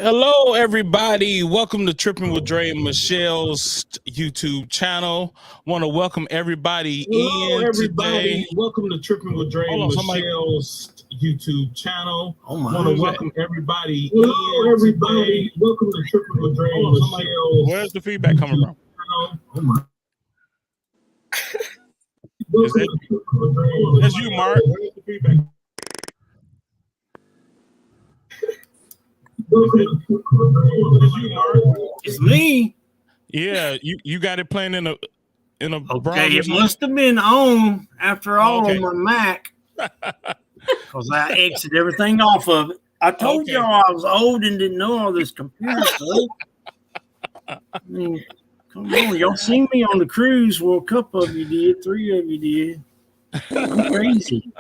Hello, everybody. Welcome to Tripping with Dre and Michelle's YouTube channel. Want to welcome everybody today. Welcome to Tripping with Dre and Michelle's YouTube channel. Want to welcome everybody today. Welcome to Tripping with Dre and Michelle's. Where's the feedback coming from? Oh my. That's you, Mark. Where's the feedback? It's me. Yeah, you got it playing in a okay. It must have been on after all on my Mac because I exited everything off of it. I told y'all I was old and didn't know all this computer stuff. I mean, come on, y'all seen me on the cruise. Well, a couple of you did, 3 of you did. I'm crazy.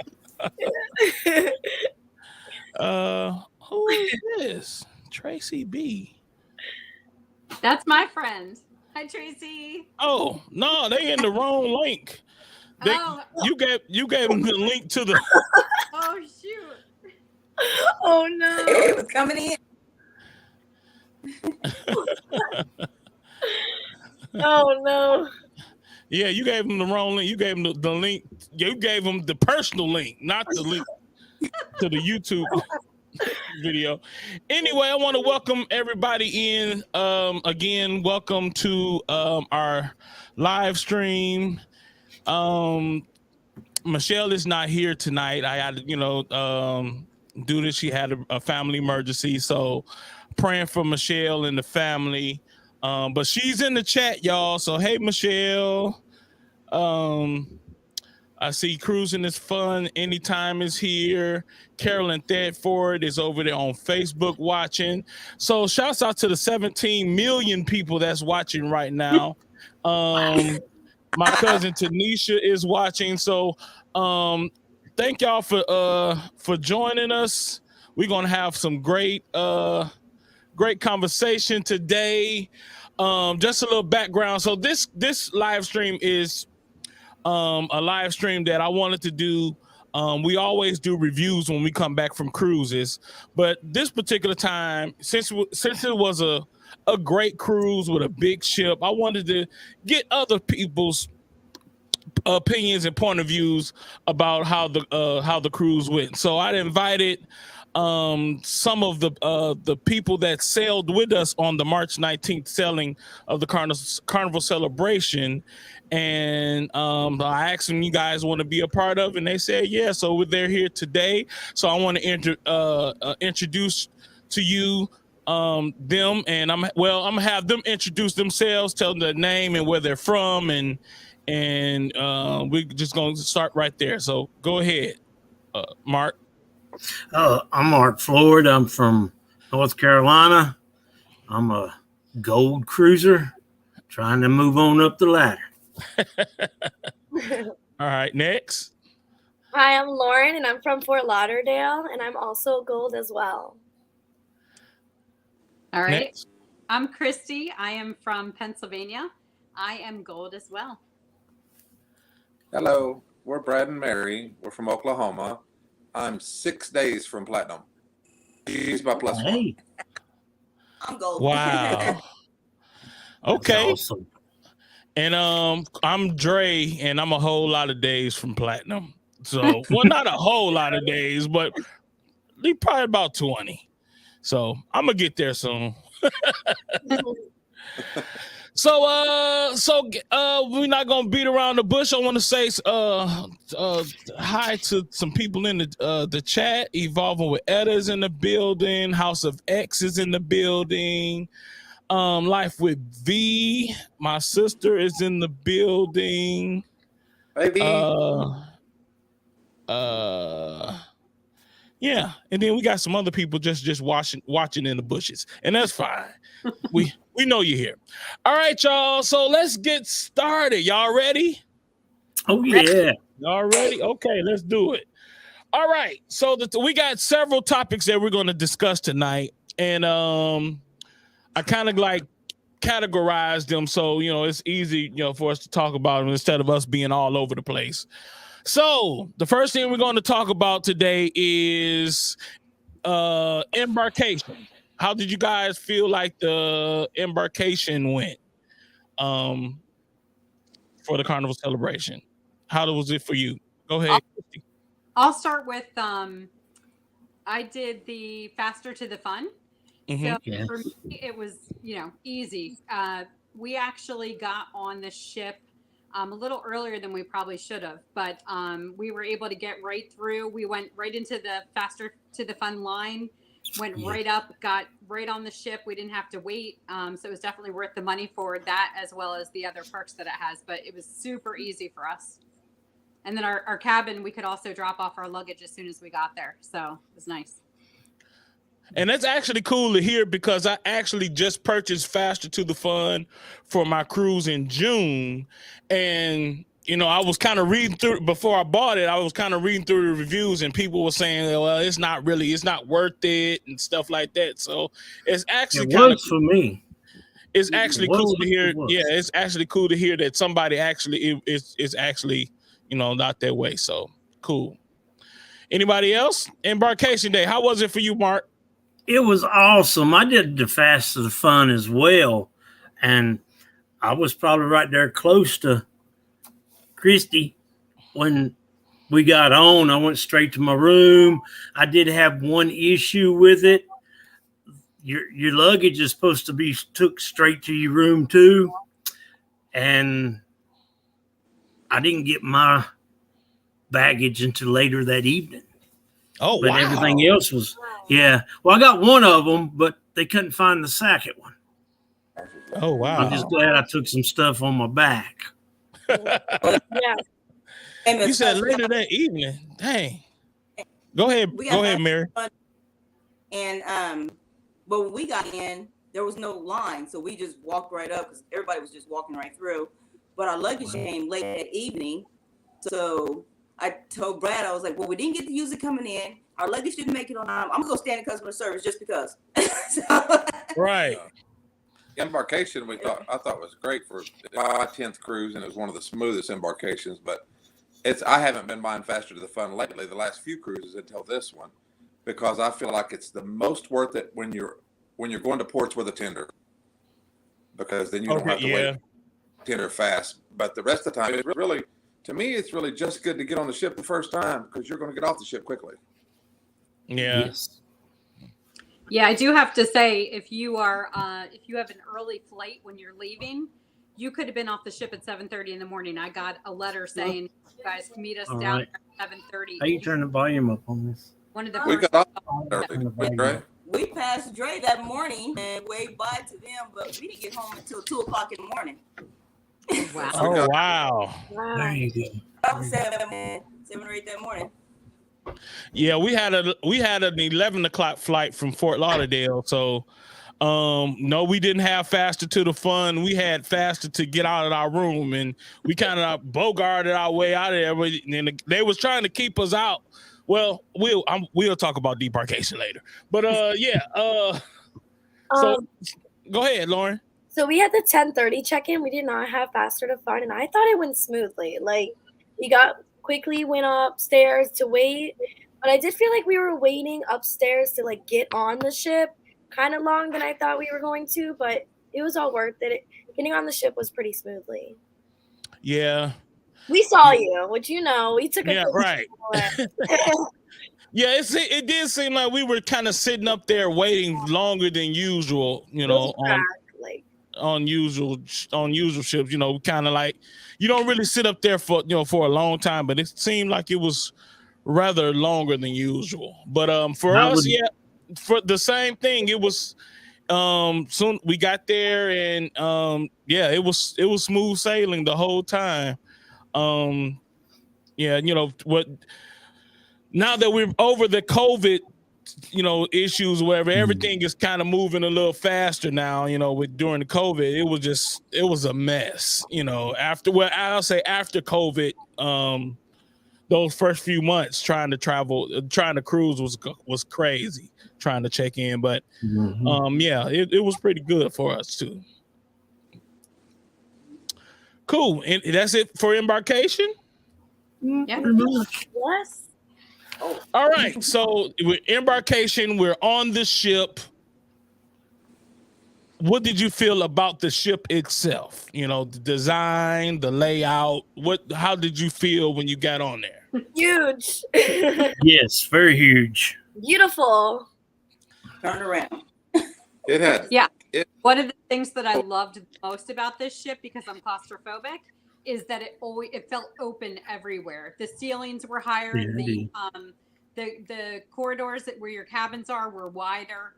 Who is this? Tracy B. That's my friend. Hi, Tracy. Oh no, they in the wrong link. You gave them the link to the. Oh shoot! Oh no, it was coming in. Oh no. Yeah, you gave them the wrong link. You gave them the link. You gave them the personal link, not the link to the YouTube video. Anyway, I want to welcome everybody in. Again, welcome to our live stream. Michelle is not here tonight. I had to, due to she had a family emergency, so praying for Michelle and the family. But she's in the chat, y'all. So hey, Michelle. I see Cruising is Fun Anytime is here. Carolyn Thetford is over there on Facebook watching. So shouts out to the 17 million people that's watching right now. My cousin Tanisha is watching. So thank y'all for joining us. We're gonna have some great conversation today. Just a little background. So this live stream is a live stream that I wanted to do. We always do reviews when we come back from cruises, but this particular time, since it was a great cruise with a big ship, I wanted to get other people's opinions and point of views about how the cruise went. So I invited some of the people that sailed with us on the March 19th sailing of the Carnival Celebration, and I asked them, you guys want to be a part of it? And they said yeah. So they're here today. So I want to introduce to you them, and I'm gonna have them introduce themselves, tell them their name and where they're from, and we're just gonna start right there. So go ahead, Mark. I'm Mark Floyd. I'm from North Carolina. I'm a gold cruiser trying to move on up the ladder. All right, next. Hi, I'm Lauren, and I'm from Fort Lauderdale, and I'm also gold as well. All right. Next. I'm Christy. I am from Pennsylvania. I am gold as well. Hello, we're Brad and Mary. We're from Oklahoma. I'm 6 days from platinum. Use my plus one. I'm gold. Wow. Okay. Awesome. And I'm Dre, and I'm a whole lot of days from platinum. So, well, not a whole lot of days, but probably about 20. So I'm gonna get there soon. So we're not gonna beat around the bush. I want to say hi to some people in the chat. Evolving with Etta is in the building. House of X is in the building. Life with V, my sister, is in the building. Baby. Yeah, and then we got some other people just watching in the bushes, and that's fine. we know you're here. All right, y'all. So let's get started. Y'all ready? Oh yeah. Y'all ready? Okay, let's do it. All right. So we got several topics that we're going to discuss tonight, and I kind of like categorized them so it's easy for us to talk about them instead of us being all over the place. So the first thing we're going to talk about today is embarkation. how did you guys feel like the embarkation went for the Carnival Celebration? How was it for you? Go ahead, Christy. I'll start with I did the faster to the fun. So for me, it was, easy. We actually got on the ship a little earlier than we probably should have, but we were able to get right through. We went right into the faster to the fun line, went right up, got right on the ship. We didn't have to wait. So it was definitely worth the money for that, as well as the other perks that it has, but it was super easy for us. And then our cabin, we could also drop off our luggage as soon as we got there. So it was nice. And that's actually cool to hear, because I actually just purchased Faster to the Fun for my cruise in June. And, I was kind of reading through, before I bought it, I was kind of reading through the reviews, and people were saying, well, it's not worth it and stuff like that. So it's actually kind of for me. It's actually cool to hear. Yeah, it's actually cool to hear that somebody actually is actually, not that way. So cool. Anybody else? Embarkation Day. How was it for you, Mark? It was awesome. I did the Fast to the Fun as well. And I was probably right there close to Christy when we got on. I went straight to my room. I did have one issue with it. Your luggage is supposed to be took straight to your room too. And I didn't get my baggage until later that evening. Oh, but wow. Everything else was, Well, I got one of them, but they couldn't find the second one. Oh, wow. I'm just glad I took some stuff on my back. You said later that evening. Dang. Go ahead, Mary. And but when we got in, there was no line, so we just walked right up because everybody was just walking right through. But our luggage came late that evening, so I told Brad, I was like, well, we didn't get to use it coming in. Our luggage didn't make it on time. I'm going to go stand in customer service just because. Right. Embarkation, I thought was great for my 10th cruise, and it was one of the smoothest embarkations. But I haven't been buying Faster to the Fun lately, the last few cruises until this one, because I feel like it's the most worth it when you're going to ports with a tender, because then you don't have to wait tender fast. But the rest of the time, it's really, to me, it's really just good to get on the ship the first time, because you're going to get off the ship quickly. Yeah. Yes. Yeah, I do have to say, if you have an early flight when you're leaving, you could have been off the ship at 7:30 in the morning. I got a letter saying, you guys can meet us down at 7:30. How you turn the volume up on this? One of the We first got off early, right? We passed Dre that morning and waved bye to them, but we didn't get home until 2:00 in the morning. Wow. Oh, wow. There you go. About 7 or 8 that morning. Yeah, we had an 11 o'clock flight from Fort Lauderdale. So no, we didn't have Faster to the Fun. We had Faster to get out of our room, and we kind of bogarted our way out of there. And they was trying to keep us out. Well, we'll talk about debarkation later. But so go ahead, Lauren. So we had the 10:30 check-in. We did not have Faster to Fun, and I thought it went smoothly. Like, we quickly went upstairs to wait, but I did feel like we were waiting upstairs to get on the ship kind of long than I thought we were going to, but it was all worth it. Getting on the ship was pretty smoothly. Yeah. We saw you, which we took a yeah, right. Yeah, it did seem like we were kind of sitting up there waiting longer than usual, on usual ships, kind of like, you don't really sit up there for a long time, but it seemed like it was rather longer than usual. But for us, for the same thing, it was soon we got there, and it was smooth sailing the whole time. Now that we're over the COVID issues, wherever everything is kind of moving a little faster now, during the COVID, it was a mess, after COVID, those first few months trying to cruise was crazy, trying to check in, but it was pretty good for us too. Cool. And that's it for embarkation? Yeah. Yes. All right. So with embarkation, we're on the ship. what did you feel about the ship itself? You know, the design, the layout. How did you feel when you got on there? Huge. Yes, very huge. Beautiful. Turn around. It had. Yeah. One of the things that I loved most about this ship, because I'm claustrophobic, is that it felt open everywhere. The ceilings were higher. Yeah, The corridors where your cabins are were wider.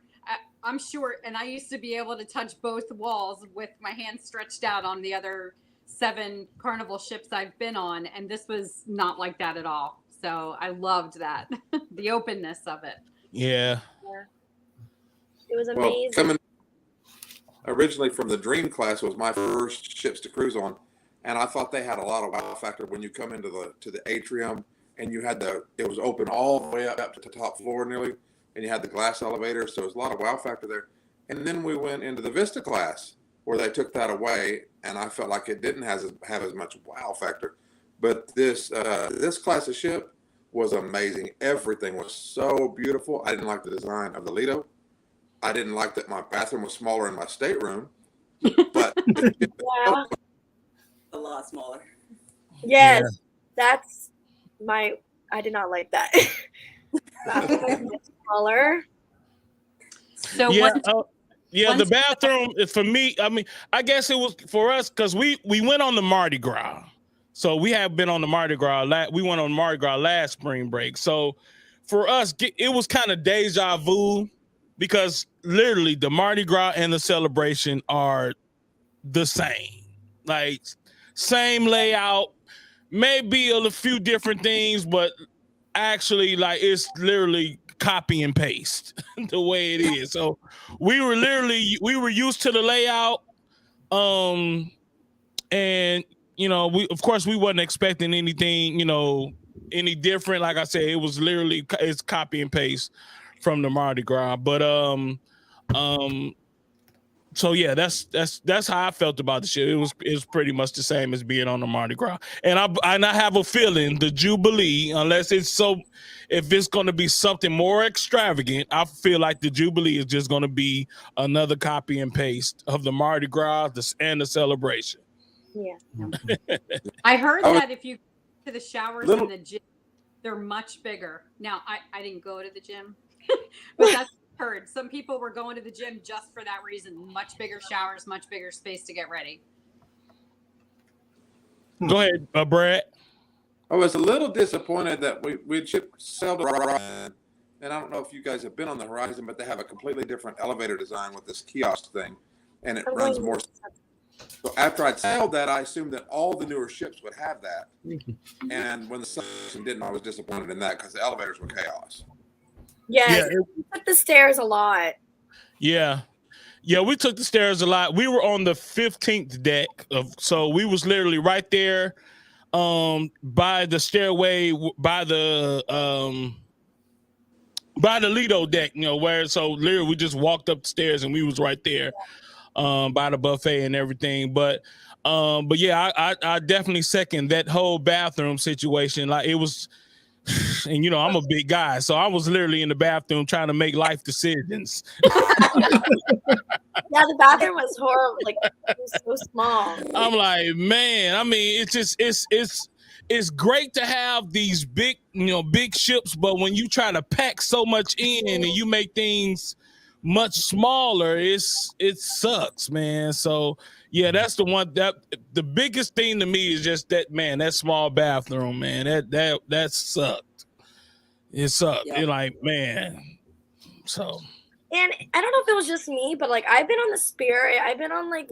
I'm short, and I used to be able to touch both walls with my hands stretched out on the other 7 Carnival ships I've been on, and this was not like that at all. So I loved that, the openness of it. Yeah. It was amazing. Well, coming originally from the Dream class was my first ships to cruise on, and I thought they had a lot of wow factor when you come into the atrium, and you had it was open all the way up to the top floor nearly, and you had the glass elevator, so it was a lot of wow factor there. And then we went into the Vista class where they took that away, and I felt like it didn't have as much wow factor. But this class of ship was amazing. Everything was so beautiful. I didn't like the design of the Lido. I didn't like that my bathroom was smaller in my stateroom, but Yeah. A lot smaller. Yes, that's I did not like that. Smaller. So the bathroom is for me. I mean, I guess it was for us because we went on the Mardi Gras. So we have been on the Mardi Gras. We went on Mardi Gras last spring break. So for us, it was kind of deja vu because literally the Mardi Gras and the celebration are the same. Like same layout, maybe a few different things, but actually like it's literally copy and paste the way it is. So we were used to the layout. And you know, we wasn't expecting anything, you know, any different. Like I said, it was literally it's copy and paste from the Mardi Gras. But so yeah, that's how I felt about the shit. It was pretty much the same as being on the Mardi Gras. And I have a feeling the Jubilee, if it's going to be something more extravagant, I feel like the Jubilee is just going to be another copy and paste of the Mardi Gras and the celebration. Yeah. I heard that if you go to the showers in the gym, they're much bigger. Now, I didn't go to the gym, but that's heard. Some people were going to the gym just for that reason. Much bigger showers, much bigger space to get ready. Go ahead, Brad. I was a little disappointed that we sailed the Horizon, and I don't know if you guys have been on the Horizon, but they have a completely different elevator design with this kiosk thing, and it runs more. So after I'd sailed that, I assumed that all the newer ships would have that, and when the Celebration didn't, I was disappointed in that because the elevators were chaos. Yes, we took the stairs a lot. Yeah, we took the stairs a lot. We were on the 15th deck, so we was literally right there, by the stairway, by the Lido deck, you know, so literally we just walked up the stairs and we was right there, by the buffet and everything. But yeah, I definitely second that whole bathroom situation. Like it was. And you know, I'm a big guy, so I was literally in the bathroom trying to make life decisions. Yeah, the bathroom was horrible. Like it was so small. I'm like, man, I mean, it's great to have these big ships, but when you try to pack so much in and you make things much smaller, it sucks, man. So yeah, that's the one that the biggest thing to me is just that, man, that small bathroom, man, that sucked. It sucked. Yeah. It like, man. So And I don't know if it was just me, but like I've been on the Spirit, I've been on like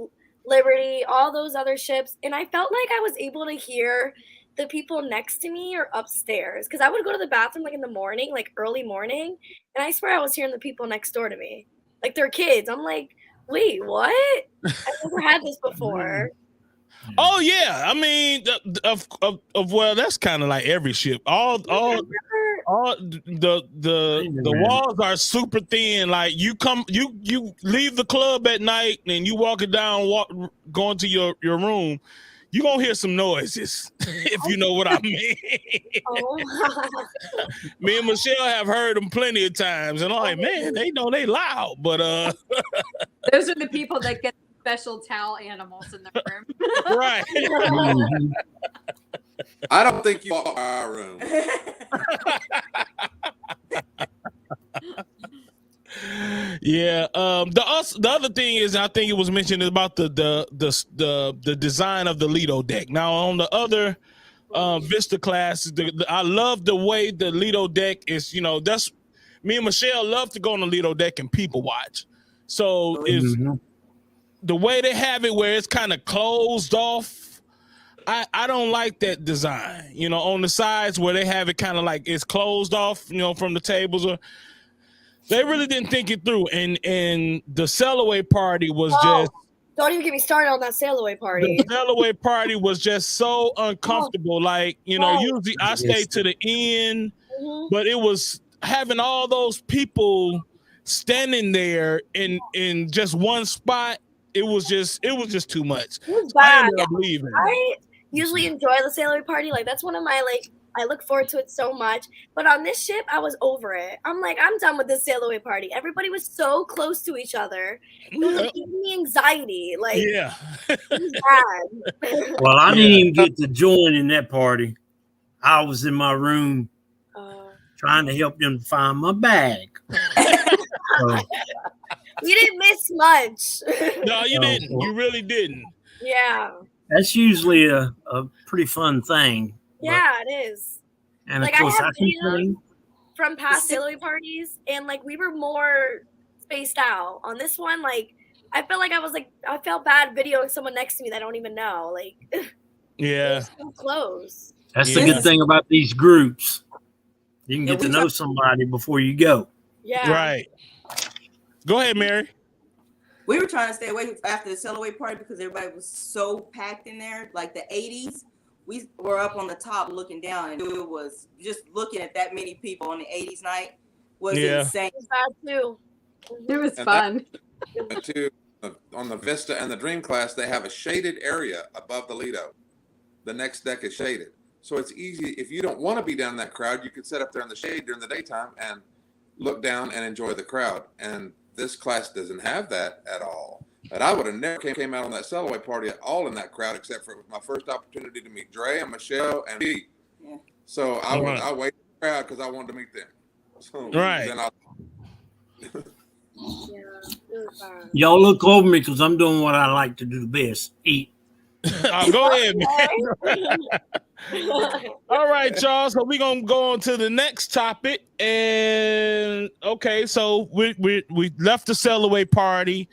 Liberty, all those other ships, and I felt like I was able to hear the people next to me or upstairs, because I would go to the bathroom like in the morning, like early morning, and I swear I was hearing the people next door to me, like their kids. I'm like, wait, what? I've never had this before. oh yeah, I mean, well, that's kind of like every ship. All the walls are super thin. Like you leave the club at night and you walk it down, going to your room. you're going to hear some noises, if you know what I mean. Oh. Me and Michelle have heard them plenty of times, and I'm like, man, they know they loud, but those are the people that get special towel animals in the room. Right. I don't think you walk by our room. Yeah. The other thing is, I think it was mentioned about the design of the Lido deck. Now on the other Vista class, I love the way the Lido deck is. You know, that's me and Michelle love to go on the Lido deck and people watch. So is the way they have it where it's kind of closed off. I don't like that design. You know, on the sides where they have it kind of like it's closed off. You know, from the tables or. They really didn't think it through, and the sail away party was just. Don't even get me started on that sail away party. The sail away party was just so uncomfortable. Like, you know, usually I stay to the end, but it was having all those people standing there in just one spot. It was just too much. It was So I bad. ended up leaving. I usually enjoy the sail away party. Like that's one of my I look forward to it so much. But on this ship, I was over it. I'm like, I'm done with this sail away party. Everybody was so close to each other. It was like, giving me anxiety. Like, yeah. It was bad. Well, I didn't even get to join in that party. I was in my room trying to help them find my bag. So, you didn't miss much. No, you didn't. You really didn't. Yeah. That's usually a pretty fun thing. Yeah, it is. And like, of course, I have videos can from past sail away parties, and like we were more spaced out. On this one, like I felt like I felt bad videoing someone next to me that I don't even know. Like, yeah, so close. That's the good thing about these groups. You can get to know somebody before you go. Yeah. Right. Go ahead, Mary. We were trying to stay away after the sail away party because everybody was so packed in there, like the 80s. We were up on the top looking down, and it was just looking at that many people on the 80s night was insane. It was bad too. It was fun. On the Vista and the Dream class, they have a shaded area above the Lido. The next deck is shaded. So it's easy. If you don't want to be down in that crowd, you can sit up there in the shade during the daytime and look down and enjoy the crowd. And this class doesn't have that at all. But I would have never came out on that sail away party at all in that crowd, except for it was my first opportunity to meet Dre and Michelle and Pete. Yeah. So I waited in the crowd because I wanted to meet them. So then Y'all look over me because I'm doing what I like to do the best: eat. Go ahead, man. All right, y'all. So we're gonna go on to the next topic, and okay, so we left the sail away party.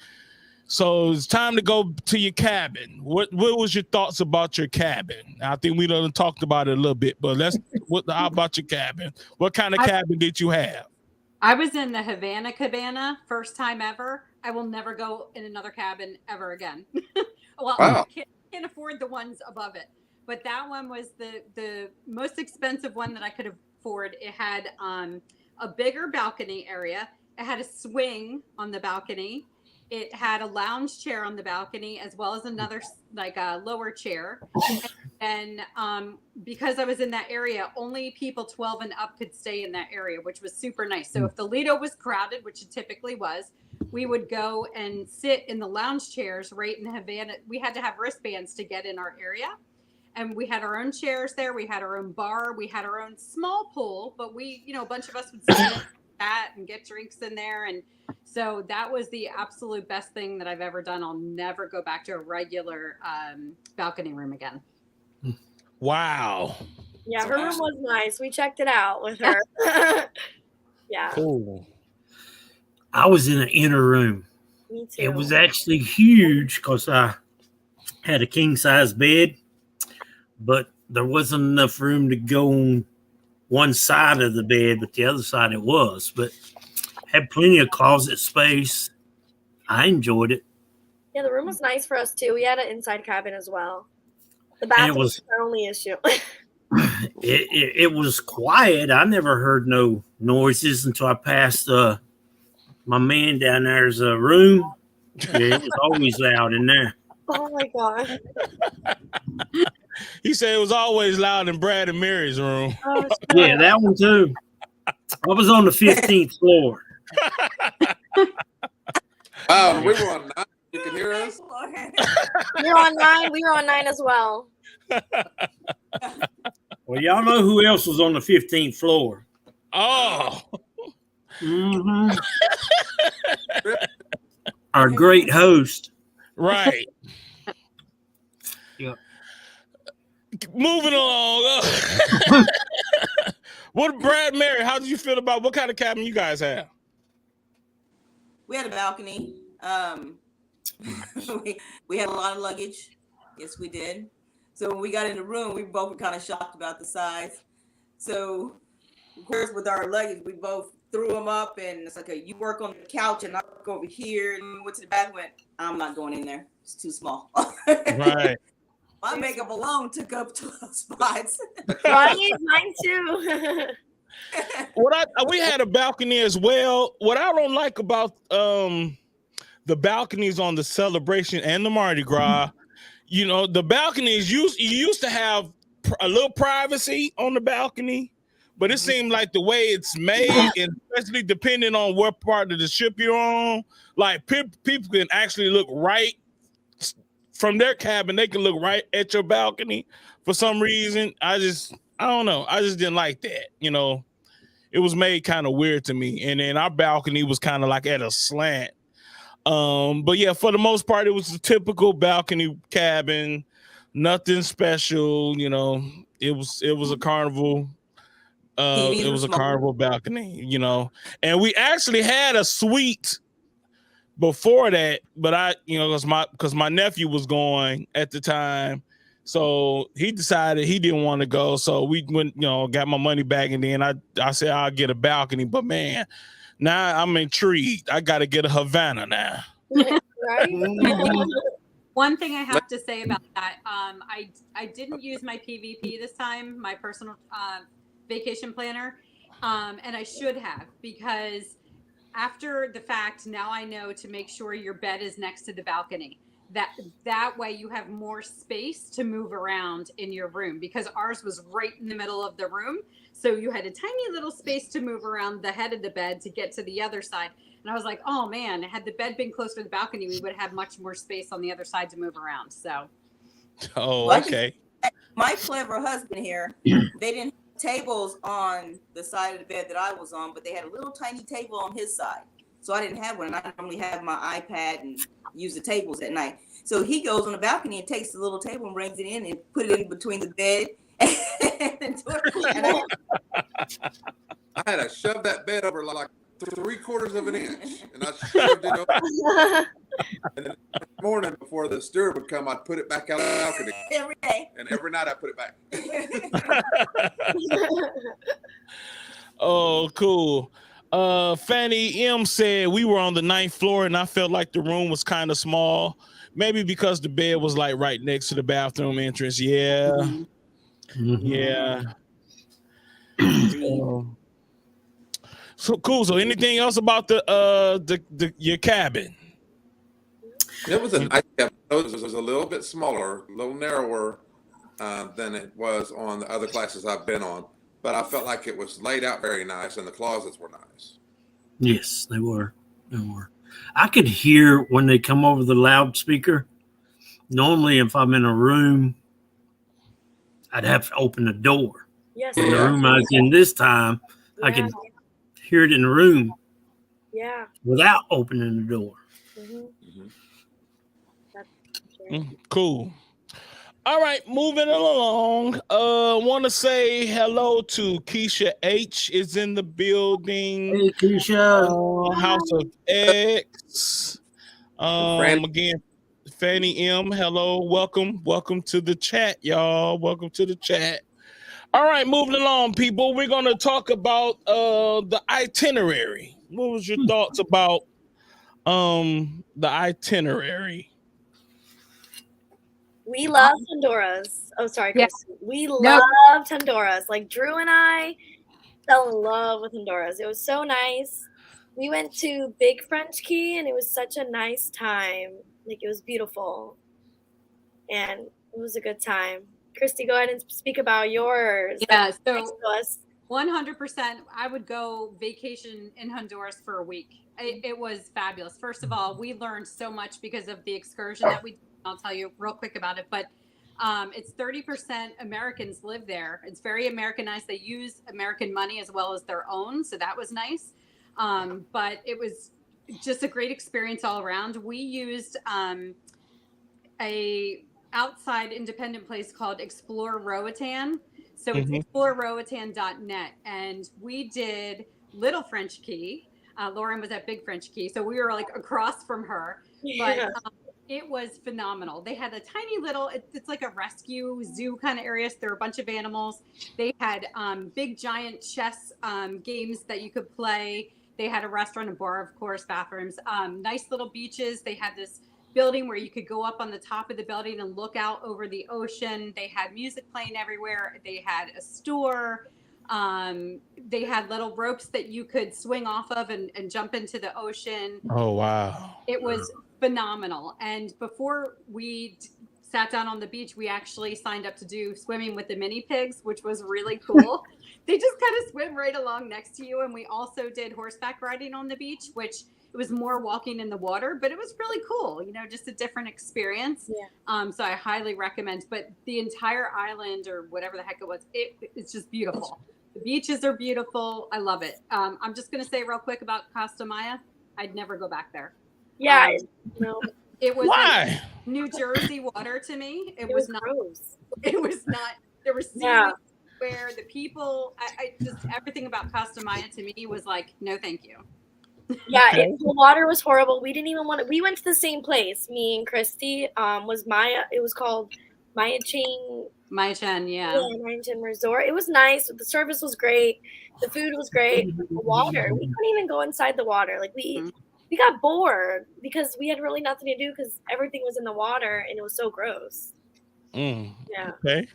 So it's time to go to your cabin. What was your thoughts about your cabin? I think we done talked about it a little bit, but how about your cabin? What kind of cabin did you have? I was in the Havana Cabana, first time ever. I will never go in another cabin ever again. Well, wow. I can't afford the ones above it, but that one was the most expensive one that I could afford. It had a bigger balcony area. It had a swing on the balcony. It had a lounge chair on the balcony, as well as another like a lower chair. And because I was in that area, only people 12 and up could stay in that area, which was super nice. So if the Lido was crowded, which it typically was, we would go and sit in the lounge chairs right in Havana. We had to have wristbands to get in our area. And we had our own chairs there. We had our own bar. We had our own small pool, but a bunch of us would sit in that and get drinks in there. And so that was the absolute best thing that I've ever done. I'll never go back to a regular balcony room again. Wow. Yeah, her room was nice. We checked it out with her. Yeah. Cool. I was in an inner room. Me too. It was actually huge because I had a king size bed, but there wasn't enough room to go on one side of the bed, but the other side it was. But had plenty of closet space. I enjoyed it. Yeah, the room was nice for us too. We had an inside cabin as well. The bathroom was our only issue. It was quiet. I never heard no noises until I passed my man down there's a room. Yeah, it was always loud in there. Oh my god. He said it was always loud in Brad and Mary's room. Oh, Yeah, that one too. I was on the 15th floor. Oh, we were on 9. You can hear us? You're on 9. We were on 9 as well. Well, y'all know who else was on the 15th floor? Oh. Mm-hmm. Our great host. Right. Yep. Moving along. What, Brad, Mary, how did you feel about what kind of cabin you guys have? We had a balcony. We had a lot of luggage. Yes, we did. So when we got in the room, we both were kind of shocked about the size. So, of course, with our luggage, we both threw them up, and it's like, okay, you work on the couch, and I work over here. And we went to the back and went, I'm not going in there. It's too small. Right. My makeup alone took up 12 spots. Right, mine too. We had a balcony as well. What I don't like about the balconies on the Celebration and the Mardi Gras, you know, the balconies you used to have a little privacy on the balcony, but it seemed like the way it's made, and especially depending on what part of the ship you're on, like people can actually look right from their cabin. They can look right at your balcony for some reason. I don't know. I just didn't like that. You know, it was made kind of weird to me. And then our balcony was kind of like at a slant. But yeah, for the most part, it was a typical balcony cabin, nothing special. You know, it was a Carnival. It was a Carnival balcony, you know, and we actually had a suite before that, but because my nephew was going at the time, so he decided he didn't want to go. So we went, got my money back, and then I said I'll get a balcony. But man, now I'm intrigued. I got to get a Havana now. Right? One thing I have to say about that, I didn't use my PVP this time, my personal vacation planner, and I should have, because after the fact, now I know to make sure your bed is next to the balcony. That way you have more space to move around in your room, because ours was right in the middle of the room. So you had a tiny little space to move around the head of the bed to get to the other side. And I was like, oh man, had the bed been closer to the balcony, we would have much more space on the other side to move around. So. Oh, okay. My clever husband here, they didn't have tables on the side of the bed that I was on, but they had a little tiny table on his side. So I didn't have one. I normally have my iPad and use the tables at night. So he goes on the balcony and takes the little table and brings it in and put it in between the bed. I had to shove that bed over like 3/4 of an inch, and I shoved it over. And then in the morning before the steward would come, I'd put it back out of the balcony. Every day. And every night I put it back. Oh, cool. Fanny M said we were on the 9th floor, and I felt like the room was kind of small. Maybe because the bed was like right next to the bathroom entrance. Yeah. Mm-hmm. Yeah. So cool. So anything else about your cabin? It was a nice cabin. It was a little bit smaller, a little narrower than it was on the other classes I've been on. But I felt like it was laid out very nice, and the closets were nice. Yes, they were. They were. I could hear when they come over the loudspeaker. Normally, if I'm in a room, I'd have to open the door. Yes. In the room I was in this time, I could hear it in the room. Yeah. Without opening the door. Mm-hmm. Mm-hmm. Cool. All right, moving along. Want to say hello to Keisha H is in the building. Hey, Keisha. House of X. Again, Fanny M. Hello, welcome to the chat, y'all. Welcome to the chat. All right, moving along, people. We're gonna talk about the itinerary. What was your thoughts about the itinerary? We love Honduras. Oh, sorry, Chris. Yeah. We loved Honduras. Like Drew and I fell in love with Honduras. It was so nice. We went to Big French Key, and it was such a nice time. Like, it was beautiful. And It was a good time. Christy, go ahead and speak about yours. Yeah, so 100%, I would go vacation in Honduras for a week. It was fabulous. First of all, we learned so much because of the excursion that we did. I'll tell you real quick about it, but it's 30% Americans live there. It's very Americanized. They use American money as well as their own, so that was nice. But it was just a great experience all around. We used a outside independent place called Explore Roatan. So it's exploreroatan.net. And we did Little French Key. Lauren was at Big French Key. So we were like across from her. Yeah. But it was phenomenal. They had a tiny little, it's like a rescue zoo kind of area. So there were a bunch of animals. They had big giant chess games that you could play. They had a restaurant, a bar, of course, bathrooms, nice little beaches. They had this building where you could go up on the top of the building and look out over the ocean. They had music playing everywhere. They had a store. They had little ropes that you could swing off of and jump into the ocean. Oh, wow. It was phenomenal. And before we sat down on the beach, we actually signed up to do swimming with the mini pigs, which was really cool. They just kind of swim right along next to you. And we also did horseback riding on the beach, which it was more walking in the water, but it was really cool, you know, just a different experience. Yeah. So I highly recommend, but the entire island or whatever the heck it was, it's just beautiful. The beaches are beautiful. I love it. I'm just going to say real quick about 𝐥𝐸𝐬. I'd never go back there. Yeah. No. It was Why? like New Jersey water to me. It was not, gross. it was not, there was seaweed where the people, I just, everything about 𝐥𝐸𝐬 to me was like, no, thank you. Yeah, the water was horrible. We didn't even want to. We went to the same place. Me and Christy. Was Maya. It was called 𝐬𝐤𝐤. 𝐬𝐤𝐤, yeah. 𝐬𝐤𝐤 Resort. It was nice. The service was great. The food was great. The water. We couldn't even go inside the water. Like we got bored because we had really nothing to do because everything was in the water and it was so gross. Yeah. Okay.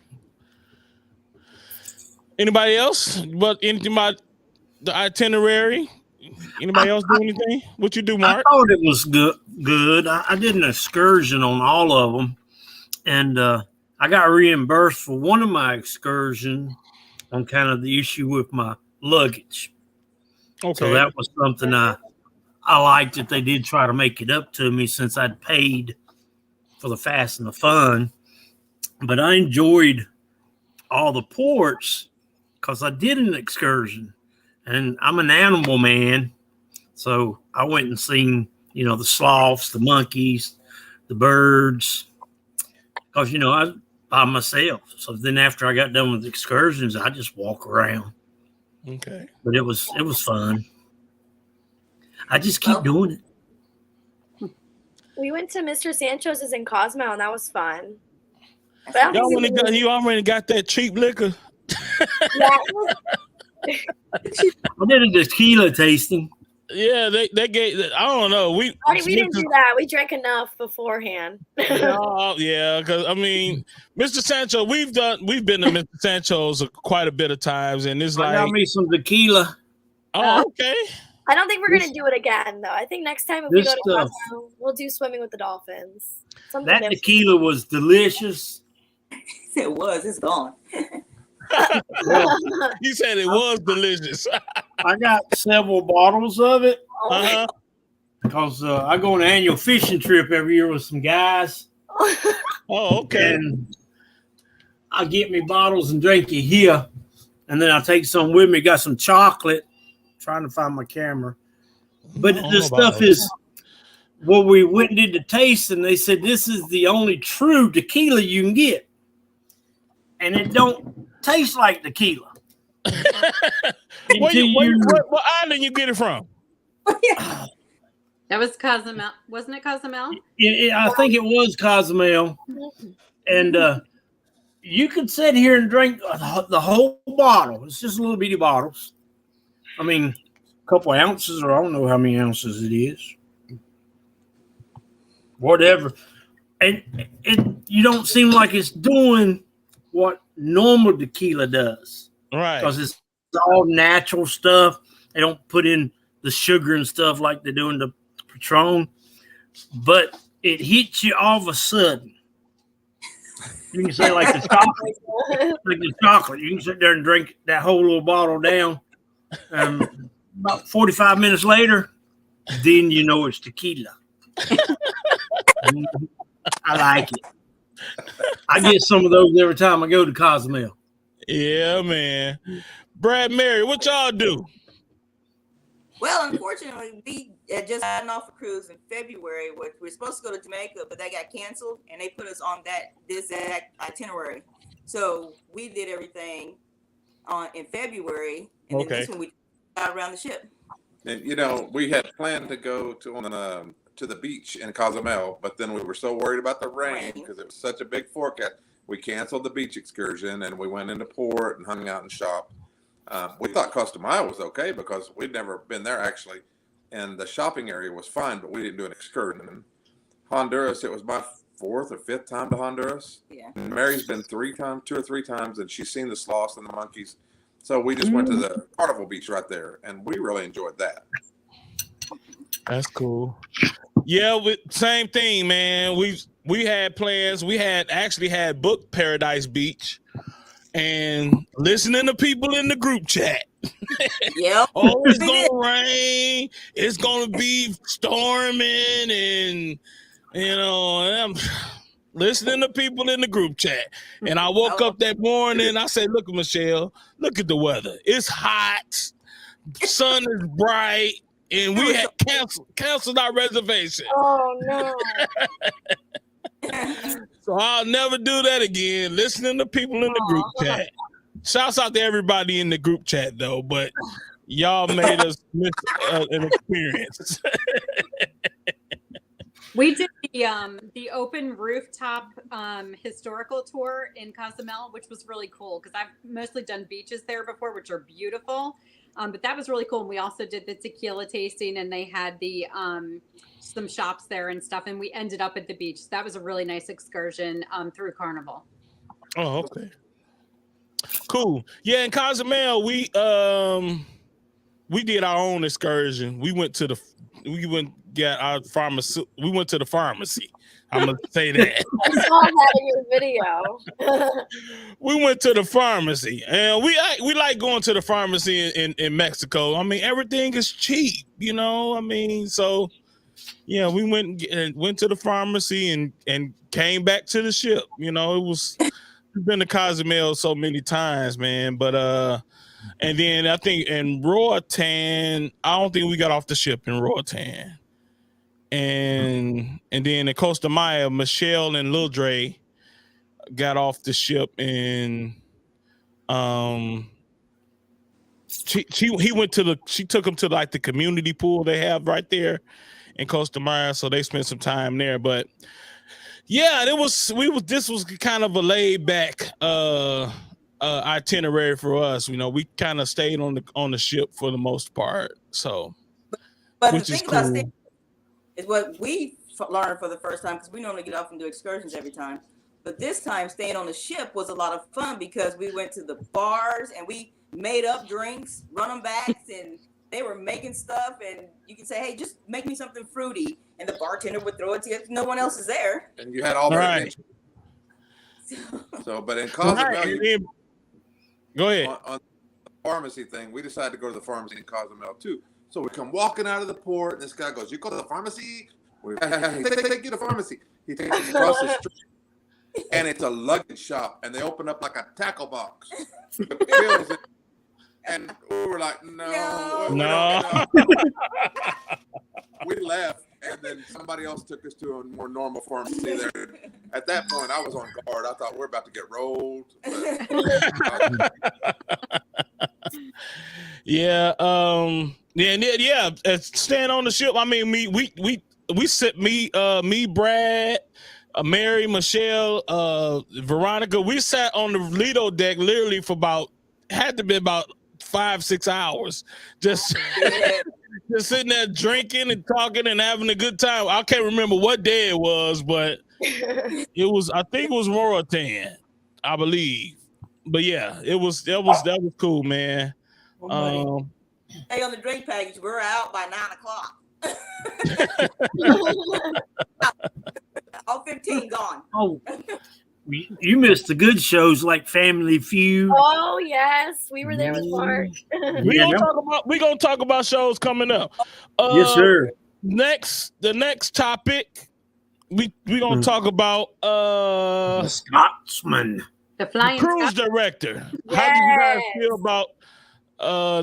Anybody else? But anything about the itinerary? Anybody else do anything? What you do, Mark? I thought it was good. I did an excursion on all of them, and I got reimbursed for one of my excursions on kind of the issue with my luggage. Okay. So that was something I liked that they did try to make it up to me since I'd paid for the fast and the fun. But I enjoyed all the ports because I did an excursion. And I'm an animal man, so I went and seen, you know, the sloths, the monkeys, the birds, because, you know, I was by myself. So then after I got done with the excursions, I just walk around. Okay. But it was fun. I just keep doing it. We went to Mr. Sanchoz's in Cozumel, and that was fun. You already got that cheap liquor? Yeah. I did a tequila tasting. Yeah, they gave. I don't know. We didn't do that. We drank enough beforehand. Yeah, because I mean, Mr. Sancho, we've been to Mr. Sancho's quite a bit of times, and it's like I got me some tequila. Oh, okay. I don't think we're gonna do it again, though. I think next time if we go to Cozumel, we'll do swimming with the dolphins. That tequila was delicious. It was. It's gone. He said it was delicious. I got several bottles of it because I go on an annual fishing trip every year with some guys. Oh, okay. And I get me bottles and drink it here, and then I take some with me. Got some chocolate. Trying to find my camera, but the stuff is. Well, we went and did the taste, and they said this is the only true tequila you can get, and it don't taste like tequila. What island you get it from? That was Cozumel, wasn't it Cozumel? I think it was Cozumel, and you could sit here and drink the whole bottle. It's just little bitty bottles. I mean, a couple ounces, or I don't know how many ounces it is. Whatever. And you don't seem like it's doing what normal tequila does. Right. Because it's all natural stuff. They don't put in the sugar and stuff like they do in the Patron. But it hits you all of a sudden. You can say like the chocolate. You can sit there and drink that whole little bottle down. About 45 minutes later, then you know it's tequila. I like it. I get some of those every time I go to Cozumel. Yeah, man. Brad, Mary, what y'all do? Well, unfortunately, we had just gotten off a cruise in February. We were supposed to go to Jamaica, but that got canceled, and they put us on this itinerary. So we did everything in February, and then this one we got around the ship. And we had planned to go to the beach in Cozumel, but then we were so worried about the rain because it was such a big forecast. We canceled the beach excursion, and we went into port and hung out and shopped. We thought 𝐥𝐸𝐤 was okay because we'd never been there actually, and the shopping area was fine, but we didn't do an excursion. Honduras, it was my 4th or 5th time to Honduras. Yeah. And Mary's been 2 or 3 times, and she's seen the sloths and the monkeys. So we just went to the Carnival Beach right there, and we really enjoyed that. That's cool. Yeah, same thing, man. We had plans. We actually had booked Paradise Beach. And listening to people in the group chat. Yep. Oh, it's gonna rain. It's gonna be storming, and I'm listening to people in the group chat. And I woke up that morning. I said, "Look, Michelle, look at the weather. It's hot. Sun is bright, and we had canceled our reservation." Oh no. So I'll never do that again. Listening to people in the group chat. Shouts out to everybody in the group chat though, but y'all made us miss an experience. We did the open rooftop historical tour in Cozumel, which was really cool because I've mostly done beaches there before, which are beautiful. But that was really cool. And we also did the tequila tasting, and they had the some shops there and stuff. And we ended up at the beach. So that was a really nice excursion through Carnival. Oh, okay. Cool. Yeah, in Cozumel, we did our own excursion. We went to the pharmacy. I'm gonna say that. I saw that in your video. We went to the pharmacy, and we like going to the pharmacy in Mexico. I mean, everything is cheap, so yeah, we went to the pharmacy and came back to the ship. We've been to Cozumel so many times, man. But and then I think in Roatan, I don't think we got off the ship in Roatan. And then in Costa Maya, Michelle and Lil Dre got off the ship, and she took him to like the community pool they have right there in Costa Maya, so they spent some time there. But yeah, this was kind of a laid back itinerary for us. We kind of stayed on the ship for the most part, so but which the is thing about cool. Is what we learned for the first time, because we normally get off and do excursions every time. But this time, staying on the ship was a lot of fun because we went to the bars and we made up drinks, run them backs, and they were making stuff. And you can say, "Hey, just make me something fruity," and the bartender would throw it to you if no one else is there. And you had all their attention. So, but in Cozumel, go ahead. On the pharmacy thing, we decided to go to the pharmacy in Cozumel too. So we come walking out of the port, and this guy goes, "You go to the pharmacy?" Take you to the pharmacy. He takes us across the street, and it's a luggage shop, and they open up like a tackle box with pills. And we were like, no. We left, and then somebody else took us to a more normal pharmacy there. At that point, I was on guard. I thought we're about to get rolled. Yeah. Staying on the ship. I mean, we sit me, Brad, Mary, Michelle, Veronica. We sat on the Lido deck literally for had to be about 5-6 hours, just sitting there drinking and talking and having a good time. I can't remember what day it was, but I think it was Roatan, I believe. But yeah, that was cool, man. Hey, on the drink package, we're out by 9:00. All 15 gone. Oh, You missed the good shows like Family Feud. Oh yes, we were there with Mark. We gonna talk about shows coming up. Yes, sir. The next topic, we gonna talk about the Scotsman, the flying cruise director. Yes. How did you guys feel about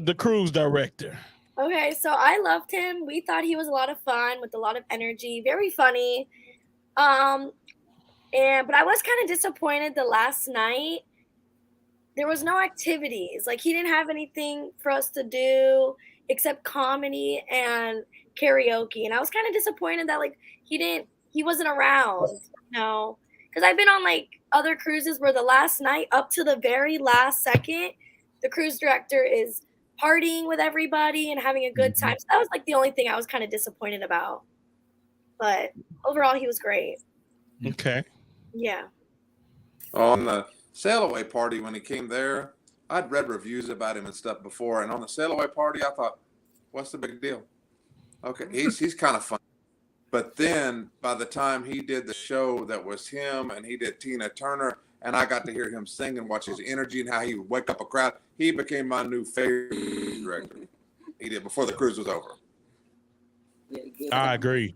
the cruise director? Okay, so I loved him. We thought he was a lot of fun with a lot of energy, very funny. But I was kind of disappointed the last night. There was no activities. Like he didn't have anything for us to do except comedy and karaoke. And I was kind of disappointed that like he wasn't around, you know. Because I've been on like other cruises where the last night up to the very last second, the cruise director is partying with everybody and having a good time. So that was like the only thing I was kind of disappointed about. But overall, he was great. Okay. Yeah. On the sail away party, when he came there, I'd read reviews about him and stuff before. And on the sail away party, I thought, what's the big deal? Okay, he's kind of fun. But then by the time he did the show that was him and he did Tina Turner, and I got to hear him sing and watch his energy and how he would wake up a crowd, he became my new favorite director. He did before the cruise was over. I agree.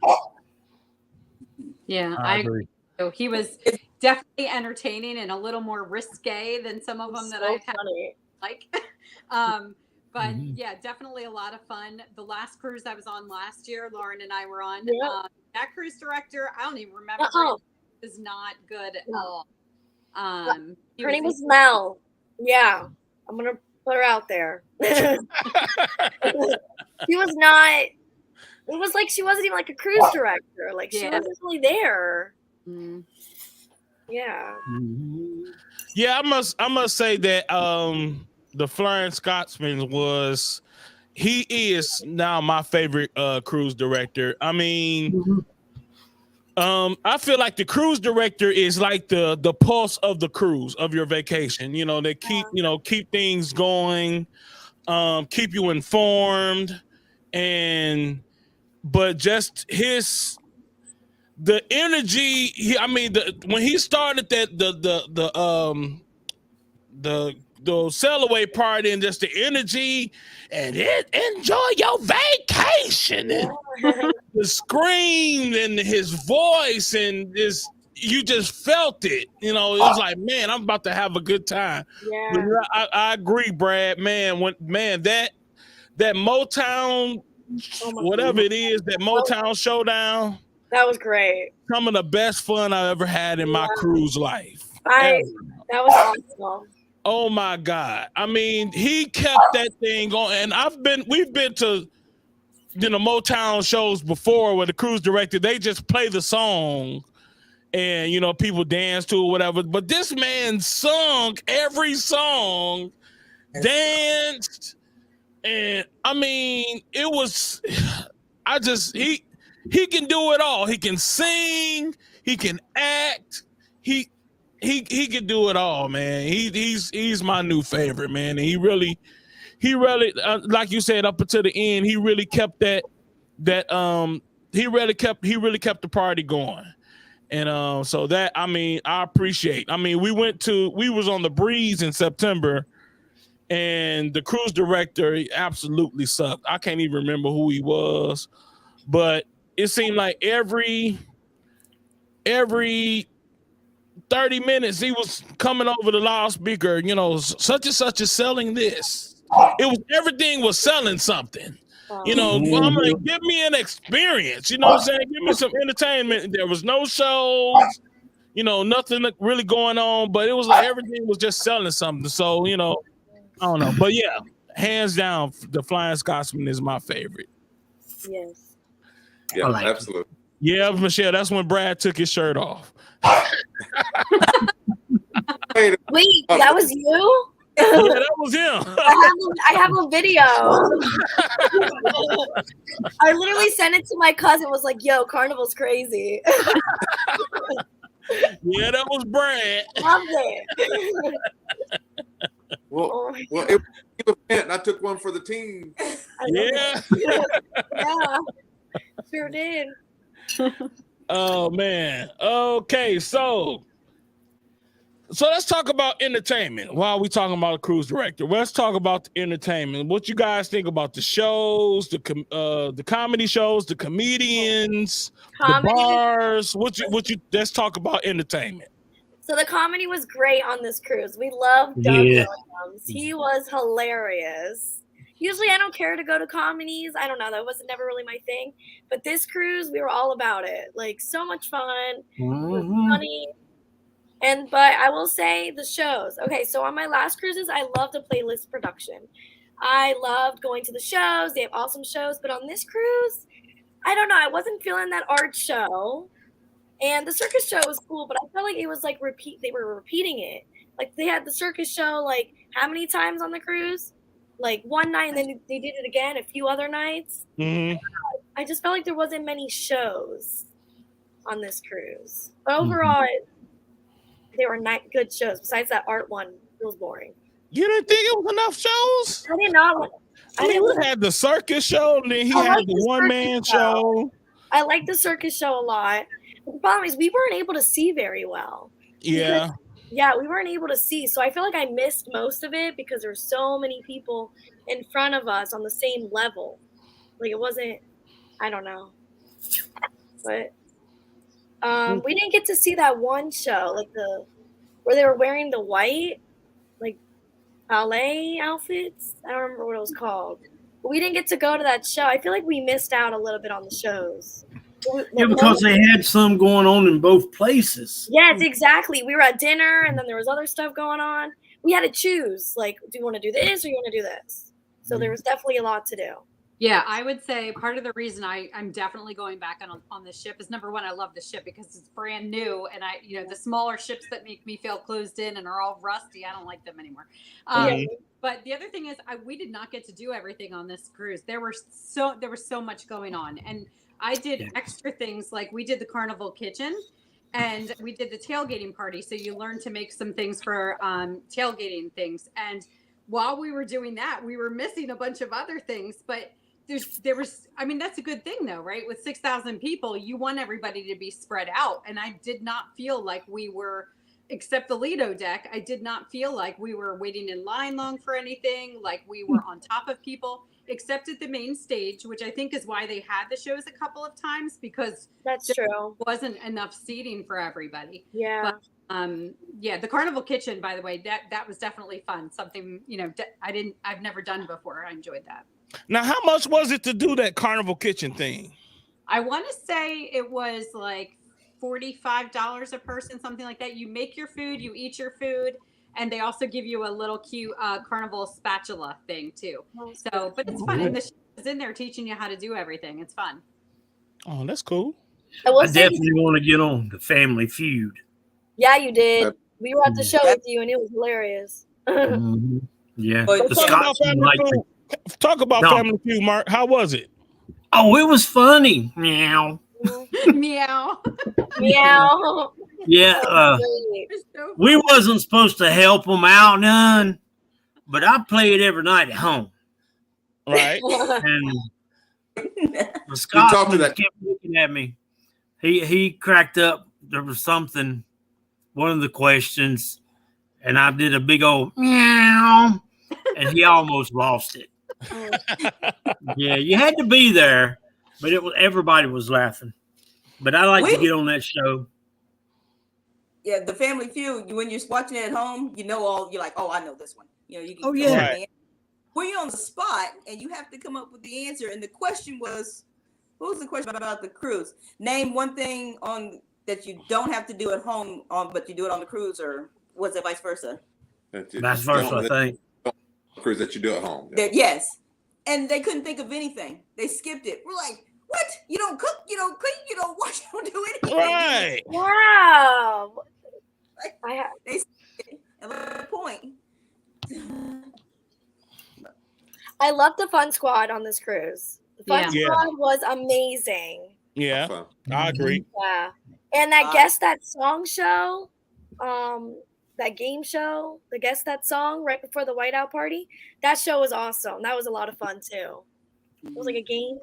Yeah, I agree. So he was definitely entertaining and a little more risque than some of them that I've had. Like, but yeah, definitely a lot of fun. The last cruise I was on last year, Lauren and I were on. That cruise director, I don't even remember. Was not good at all. Her name was Mel. Yeah, I'm gonna put her out there. She was not. It was like she wasn't even like a cruise director. Like she wasn't really there. Yeah. Yeah, I must say that the Flying Scotsman he is now my favorite cruise director. I mean, I feel like the cruise director is like the pulse of the cruise of your vacation. You know, they keep things going, keep you informed, but just the energy. When he started the sail away party and just the energy and enjoy your vacation and the scream and his voice and you just felt it. You know, it was like, man, I'm about to have a good time. Yeah. I agree, Brad. Man, that Motown, whatever it is, that Motown showdown. That was great. Some of the best fun I ever had in my cruise life. That was awesome. Oh my God. I mean, he kept that thing going. And we've been to Motown shows before where the cruise director, they just play the song and people dance to or whatever. But this man sung every song, danced, and I mean, it was he can do it all. He can sing, he can act, he can do it all, man. He's my new favorite, man. And he really like you said, up until the end, he really kept he really kept the party going. And so that, I mean, I appreciate. I mean, we was on the Breeze in September, and the cruise director, he absolutely sucked. I can't even remember who he was, but it seemed like every 30 minutes he was coming over the loudspeaker, such and such is selling this. Everything was selling something. I'm like, give me an experience. You know what I'm saying? Give me some entertainment. There was no shows, nothing really going on, but it was like everything was just selling something. So, I don't know. But yeah, hands down, the Flying Scotsman is my favorite. Yes. Yeah, absolutely. Yeah, Michelle, that's when Brad took his shirt off. Wait, that was you? Yeah, that was him. I have a video. I literally sent it to my cousin, was like, yo, Carnival's crazy. Yeah, that was Brad. Loved it. Well, it was an event, and I took one for the team. Yeah. Yeah, sure did. Oh, man. Okay, so So let's talk about entertainment. While we talking about a cruise director, let's talk about the entertainment. What you guys think about the shows, the comedy shows, the comedians, the bars? What you? Let's talk about entertainment. So the comedy was great on this cruise. We loved Doug Williams. He was hilarious. Usually I don't care to go to comedies. I don't know. That was never really my thing. But this cruise, we were all about it. Like, so much fun. It was funny. But I will say the shows. Okay, so on my last cruises, I loved a playlist production. I loved going to the shows. They have awesome shows. But on this cruise, I don't know. I wasn't feeling that art show. And the circus show was cool, but I felt like it was like they were repeating it. Like, they had the circus show like how many times on the cruise? Like one night, and then they did it again a few other nights. I just felt like there wasn't many shows on this cruise. But overall, they were not good shows. Besides that art one, it was boring. You didn't think it was enough shows? I did not. We had the circus show, and then he had the one-man show. I like the circus show a lot. But the problem is we weren't able to see very well. Yeah. We weren't able to see. So I feel like I missed most of it because there were so many people in front of us on the same level. Like, it wasn't, I don't know. But we didn't get to see that one show, like where they were wearing the white, like, ballet outfits. I don't remember what it was called. But we didn't get to go to that show. I feel like we missed out a little bit on the shows. Yeah, because they had some going on in both places. Yes, exactly. We were at dinner, and then there was other stuff going on. We had to choose, like, do you want to do this or you want to do this? So there was definitely a lot to do. Yeah, I would say part of the reason I'm definitely going back on this ship is, number one, I love the ship because it's brand new, and the smaller ships that make me feel closed in and are all rusty, I don't like them anymore. But the other thing is, we did not get to do everything on this cruise. There was so much going on, and I did extra things, like we did the Carnival kitchen, and we did the tailgating party. So you learn to make some things for tailgating things. And while we were doing that, we were missing a bunch of other things. But there was, I mean, that's a good thing though, right? With 6,000 people, you want everybody to be spread out. And I did not feel like we were, except the Lido deck, I did not feel like we were waiting in line long for anything, like we were on top of people. Except at the main stage, which I think is why they had the shows a couple of times, because that's true. Wasn't enough seating for everybody. Yeah. But the Carnival kitchen, by the way, that was definitely fun. Something, I've never done before. I enjoyed that. Now, how much was it to do that Carnival kitchen thing? I want to say it was like $45 a person, something like that. You make your food, you eat your food. And they also give you a little cute Carnival spatula thing too. So, but it's fun. And the chef is in there teaching you how to do everything. It's fun. Oh, that's cool. I definitely want to get on the Family Feud. Yeah, you did. We were at the show with you, and it was hilarious. Yeah. Talk about Family Feud, Mark. How was it? Oh, it was funny. Meow. Meow. Meow. Yeah, we wasn't supposed to help them out none, but I play it every night at home. Right. And the Scotsman kept looking at me. He cracked up. There was something, one of the questions, and I did a big old meow, and he almost lost it. Yeah, you had to be there, but everybody was laughing. But I like to get on that show. Yeah, the Family Feud. When you're watching it at home, you're like, oh, I know this one. You can. Oh yeah. When you're on the spot and you have to come up with the answer, and the question was, what was the question about the cruise? Name one thing on that you don't have to do at home but you do it on the cruise, or was it vice versa? Vice versa, I think. Cruise that you do at home. Yeah. Yes, and they couldn't think of anything. They skipped it. We're like, what? You don't cook, you don't clean, you don't wash, you don't do anything. Right. Wow. They at a point. I love the Fun Squad on this cruise. The Fun Squad was amazing. Yeah, I agree. Yeah. And that Guess That Song show, that game show, the Guess That Song right before the whiteout party, that show was awesome. That was a lot of fun too. It was like a game.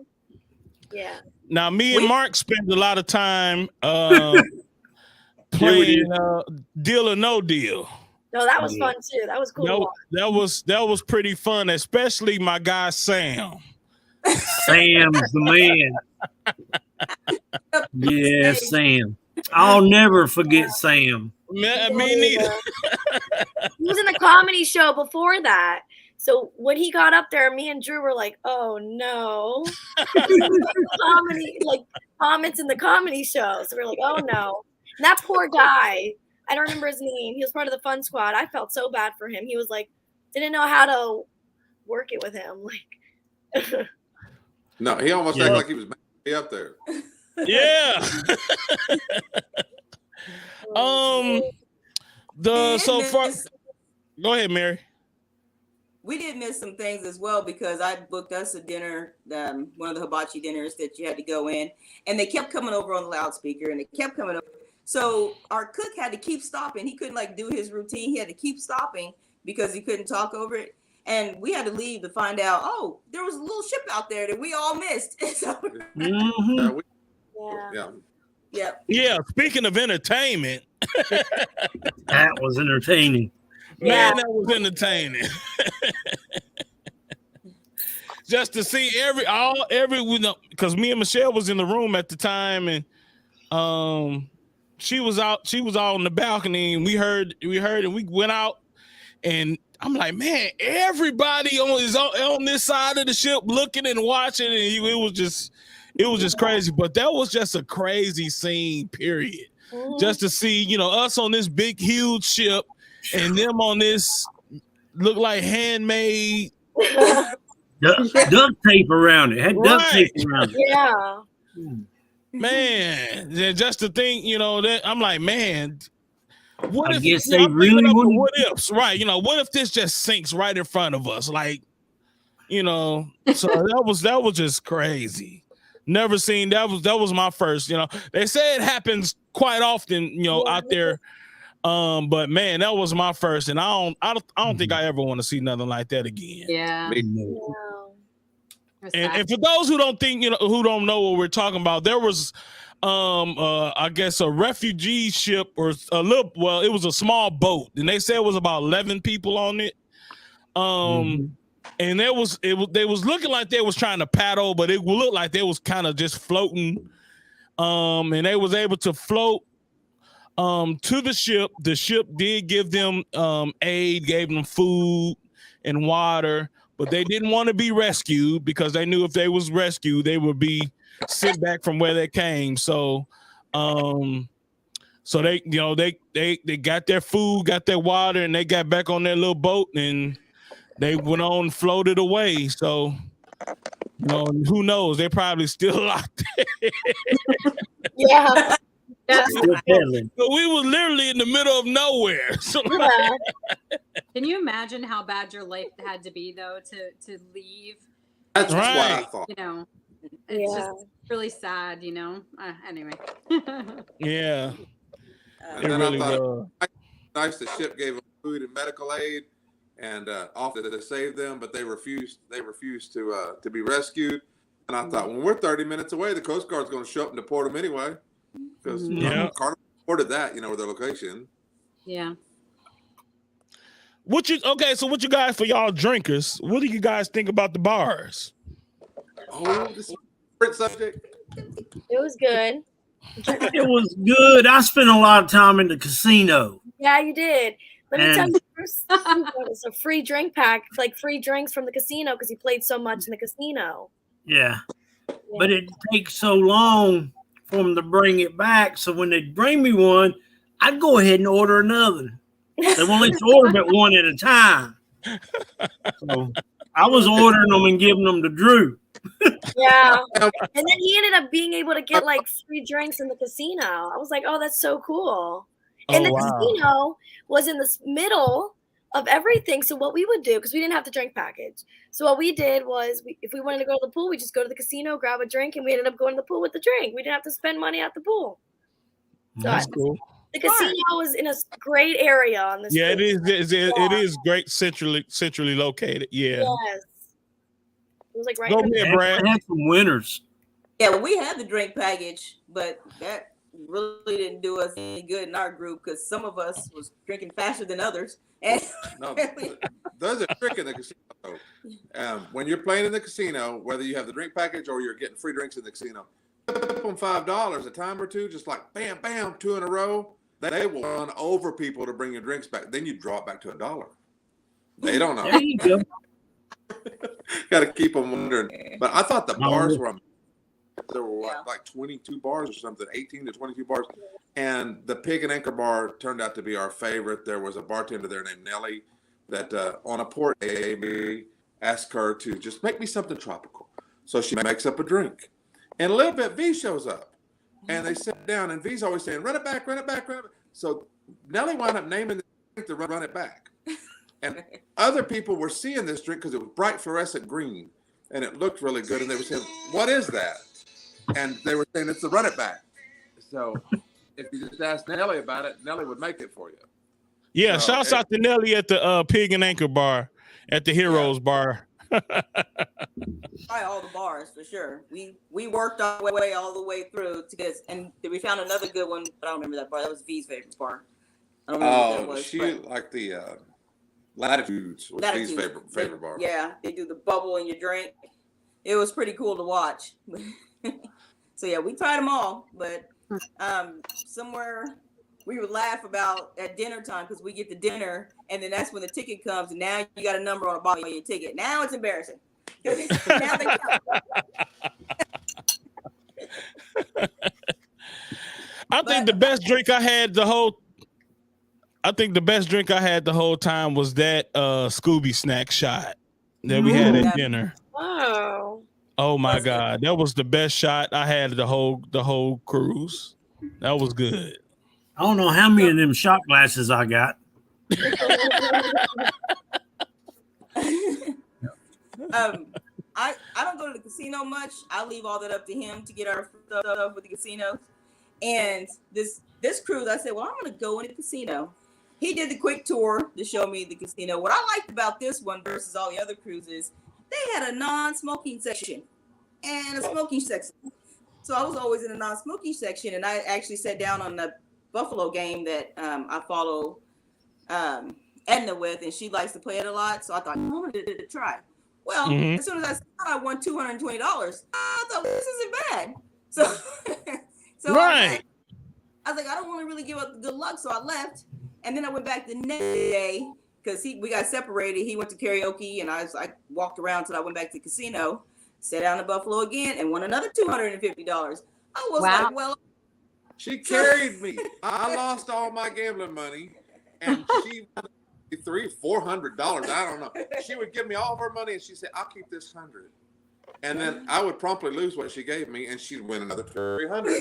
Yeah. Now, me and Mark spend a lot of time playing Deal or No Deal. No, that was fun too. That was cool. That was pretty fun, especially my guy Sam. Sam's the man. Yeah, Sam. I'll never forget Sam. Me neither. He was in a comedy show before that. So when he got up there, me and Drew were like, "Oh no!" Comedy, like comments in the comedy show. So we're like, "Oh no!" And that poor guy. I don't remember his name. He was part of the Fun Squad. I felt so bad for him. He was like, didn't know how to work it with him. Like, no, he almost acted like he was me up there. Yeah. Go ahead, Mary. We did miss some things as well because I booked us a dinner, one of the hibachi dinners that you had to go in, and they kept coming over on the loudspeaker, and they kept coming over. So our cook had to keep stopping. He couldn't like do his routine. He had to keep stopping because he couldn't talk over it. And we had to leave to find out, oh, there was a little ship out there that we all missed. So, yeah. Speaking of entertainment, that was entertaining. Man, that was entertaining. Just to see because me and Michelle was in the room at the time, and she was out on the balcony, and we heard, and we went out, and I'm like, man, everybody is on this side of the ship looking and watching, and it was just crazy. But that was just a crazy scene, period. Just to see, us on this big, huge ship, and them on this look like handmade duct tape around it. Had duct tape around it. Yeah. Man, just to think, that I'm like, man, what if they really would? What ifs, right? What if this just sinks right in front of us? Like, so that was just crazy. Never seen that was my first. They say it happens quite often, out there. But man, that was my first, and I don't think I ever want to see nothing like that again. Yeah. And for those who don't think, who don't know what we're talking about, there was, I guess a refugee ship or it was a small boat, and they said it was about 11 people on it. And they was looking like they was trying to paddle, but it looked like they was kind of just floating. And they was able to float to the ship. The ship did give them aid, gave them food and water, but they didn't want to be rescued because they knew if they was rescued, they would be sent back from where they came. So they they got their food, got their water, and they got back on their little boat, and they went on and floated away. So who knows? They're probably still out there. Yeah. But we was literally in the middle of nowhere. So Can you imagine how bad your life had to be though to leave? That's right. What I thought. It's just really sad, Anyway. Yeah. And then really I thought nice the ship gave them food and medical aid and offered to save them, but they refused to be rescued. And I thought, when we're 30 minutes away, the Coast Guard's going to show up and deport them anyway. Because Carnival reported that, with their location. Yeah. So what you guys, for y'all drinkers, what do you guys think about the bars? Oh, this is a different subject. It was good. It was good. I spent a lot of time in the casino. Yeah, you did. Let me tell you, first, it was a free drink pack, like free drinks from the casino because he played so much in the casino. Yeah. But it takes so long for them to bring it back. So when they bring me one, I'd go ahead and order another. They won't let you order but one at a time. So I was ordering them and giving them to Drew. Yeah. And then he ended up being able to get like free drinks in the casino. I was like, oh, that's so cool. And the casino was in the middle of everything. So what we would do, because we didn't have the drink package. So what we did was if we wanted to go to the pool, we just go to the casino, grab a drink, and we ended up going to the pool with the drink. We didn't have to spend money at the pool. So that's cool. The casino was in a great area on this. Yeah, it is great, centrally located. Yeah. Yes. It was like right there, Brad. I had some winners. Yeah, well, we had the drink package, but really didn't do us any good in our group because some of us was drinking faster than others. And no, there's a trick in the casino. When you're playing in the casino, whether you have the drink package or you're getting free drinks in the casino, put them $5 a time or two, just like bam, bam, 2 in a row. They will run over people to bring your drinks back. Then you drop back to $1. They don't know. There you go. Got to keep them wondering. But I thought the bars were. There were like 22 bars or something, 18 to 22 bars. And the Pig and Anchor bar turned out to be our favorite. There was a bartender there named Nellie that on a port AB asked her to just make me something tropical. So she makes up a drink. And a little bit V shows up. And they sit down, and V's always saying, run it back, run it back, run it back. So Nellie wound up naming the drink to run it back. And other people were seeing this drink because it was bright fluorescent green. And it looked really good. And they were saying, what is that? And they were saying, it's the run it back. So if you just ask Nellie about it, Nellie would make it for you. Yeah, so, shouts out to Nellie at the Pig and Anchor bar, at the Heroes bar. Try all the bars for sure. We worked our way all the way through to get, and we found another good one, but I don't remember that bar. That was V's favorite bar. I don't remember what that was. She like the Latitudes was V's favorite bar. Yeah, they do the bubble in your drink. It was pretty cool to watch. So yeah, we tried them all, but somewhere we would laugh about at dinner time because we get to dinner and then that's when the ticket comes and now you got a number on the bottom of your ticket. Now it's embarrassing. Now they count. I think the best drink I had the whole time was that Scooby snack shot that we had at dinner. Wow. Oh my God, that was the best shot I had the whole cruise. That was good. I don't know how many of them shot glasses I got. I don't go to the casino much. I leave all that up to him to get our stuff with the casino. And this cruise, I said, well, I'm going to go in the casino. He did the quick tour to show me the casino. What I liked about this one versus all the other cruises, they had a non-smoking section and a smoking section. So I was always in the non-smoking section, and I actually sat down on the Buffalo game that I follow Edna with, and she likes to play it a lot. So I thought, I wanted to try. Well, as soon as I saw I won $220, I thought this isn't bad. So right. I was like, I don't want to really give up the good luck, so I left. And then I went back the next day because we got separated. He went to karaoke, and I walked around till I went back to the casino, sat down in Buffalo again, and won another $250. I was like, well. She carried me. I lost all my gambling money, and she won $300-400. I don't know. She would give me all of her money, and she said, "I'll keep this $100." And then I would promptly lose what she gave me, and she'd win another $300.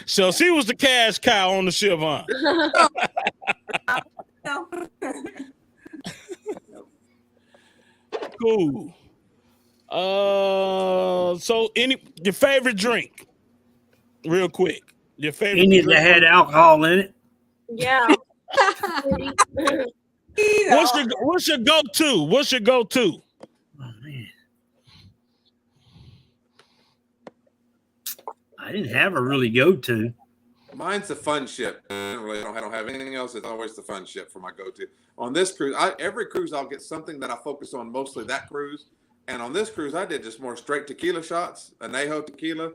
So she was the cash cow on the ship, huh? No. Cool. So your favorite drink? Real quick. Your favorite Any drink that had alcohol in it? Yeah. What's your go-to? What's your go-to? Oh man. I didn't have a really go-to. Mine's the fun ship. I don't have anything else. It's always the fun ship for my go-to. On this cruise, every cruise I'll get something that I focus on, mostly that cruise. And on this cruise, I did just more straight tequila shots, añejo tequila,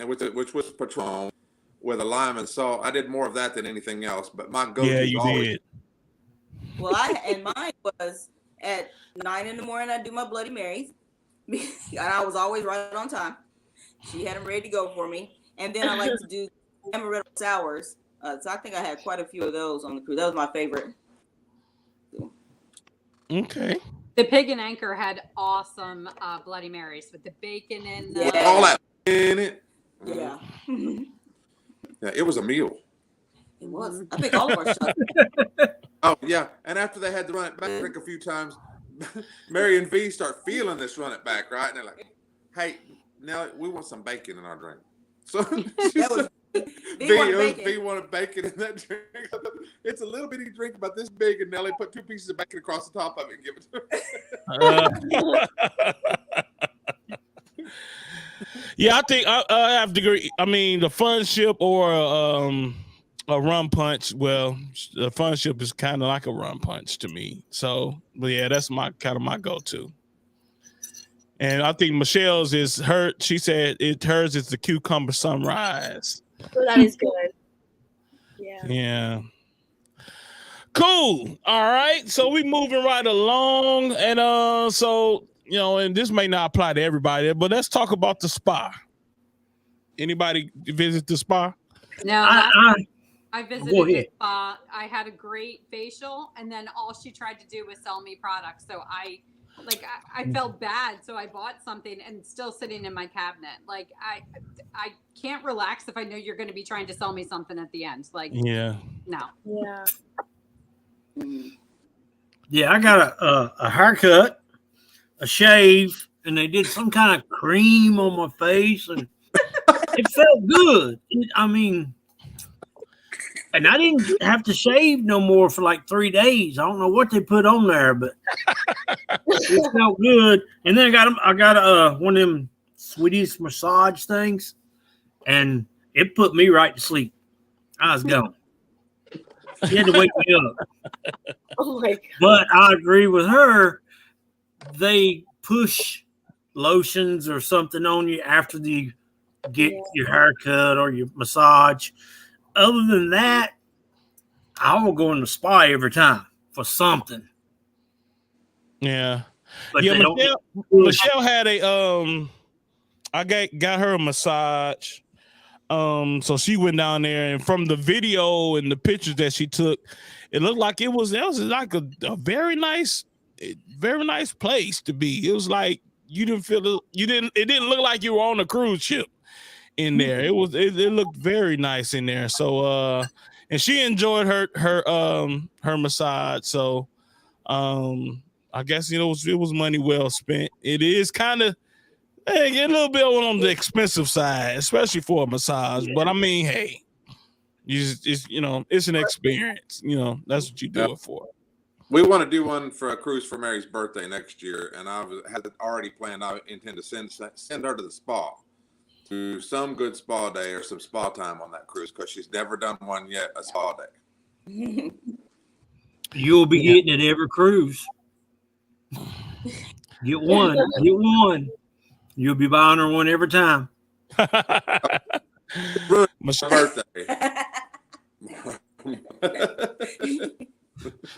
which was Patron with a lime and salt. I did more of that than anything else. But my go-to did. Well, mine was at 9 a.m. I do my Bloody Marys, and I was always right on time. She had them ready to go for me, and then I like to do amaretto sours. So I think I had quite a few of those on the cruise. That was my favorite. Okay. The Pig and Anchor had awesome Bloody Marys with the bacon and all that in it. Yeah. Yeah, it was a meal. It was. I think all of our shots. Oh yeah, and after they had to run it back drink a few times, Mary and V start feeling this run it back, right? And they're like, "Hey, now we want some bacon in our drink." So V wanted bacon in that drink. It's a little bitty drink about this big, and Nellie put 2 pieces of bacon across the top of it and give it to her. Yeah, I think I have to agree. I mean, the fun ship or a rum punch. Well, the fun ship is kind of like a rum punch to me. So, but yeah, that's my go-to. And I think Michelle's is her. She said hers is the cucumber sunrise. So that is good. Yeah. Yeah. Cool. All right. So we moving right along, and so and this may not apply to everybody, but let's talk about the spa. Anybody visit the spa? No, I visited the spa. I had a great facial, and then all she tried to do was sell me products. So I felt bad, so I bought something and it's still sitting in my cabinet. Like I can't relax if I know you're going to be trying to sell me something at the end. Like no. Yeah. Yeah, I got a haircut, a shave, and they did some kind of cream on my face, and it felt good. And I didn't have to shave no more for like 3 days. I don't know what they put on there, but it felt good. And then I got one of them Swedish massage things, and it put me right to sleep. I was gone. She had to wake me up. Oh my God. But I agree with her. They push lotions or something on you after you get your haircut or your massage. Other than that, I will go in the spa every time for something. Yeah. But yeah, Michelle had a I got her a massage. So she went down there, and from the video and the pictures that she took, it looked like it was like a very nice place to be. It was like it didn't look like you were on a cruise ship in there. It looked very nice in there. So and she enjoyed her massage. So I guess it was money well spent. It is kind of a little bit on the expensive side, especially for a massage. But I mean, hey, it's an experience. That's what you do it for. We want to do one for a cruise for Mary's birthday next year, and I had already planned. I intend to send her to the spa, to some good spa day or some spa time on that cruise, because she's never done one yet, a spa day. You'll be getting it every cruise. Get one. You'll be buying her one every time. My birthday.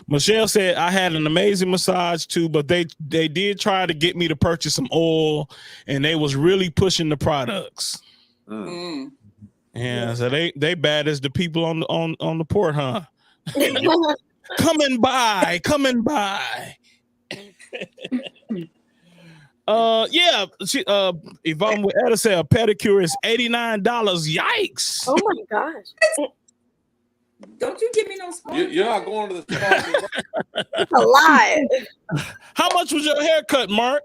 Michelle said I had an amazing massage too, but they did try to get me to purchase some oil, and they was really pushing the products. Yeah, so they bad as the people on the port, huh? Coming by. Yvonne with Etta said a pedicure is $89. Yikes! Oh my gosh! Don't you give me no sponsor. You're not going to the spa. That's a lot. How much was your haircut, Mark?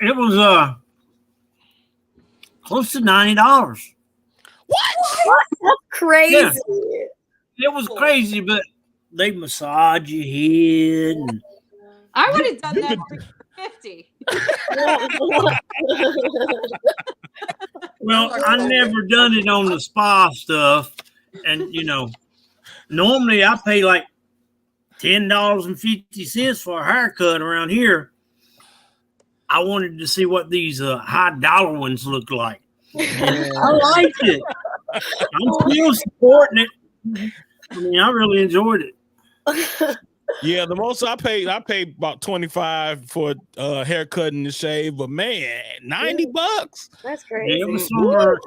It was close to $90. What? That's crazy. Yeah. It was crazy, but they massage your head. And I would have done that for 50. Well, I never done it on the spa stuff, and normally I pay like $10.50 for a haircut around here. I wanted to see what these high dollar ones look like. I liked it. I'm still supporting it. I mean, I really enjoyed it. Yeah, the most I paid about $25 for haircut and the shave, but man, $90. That's crazy. Yeah, it was somewhere.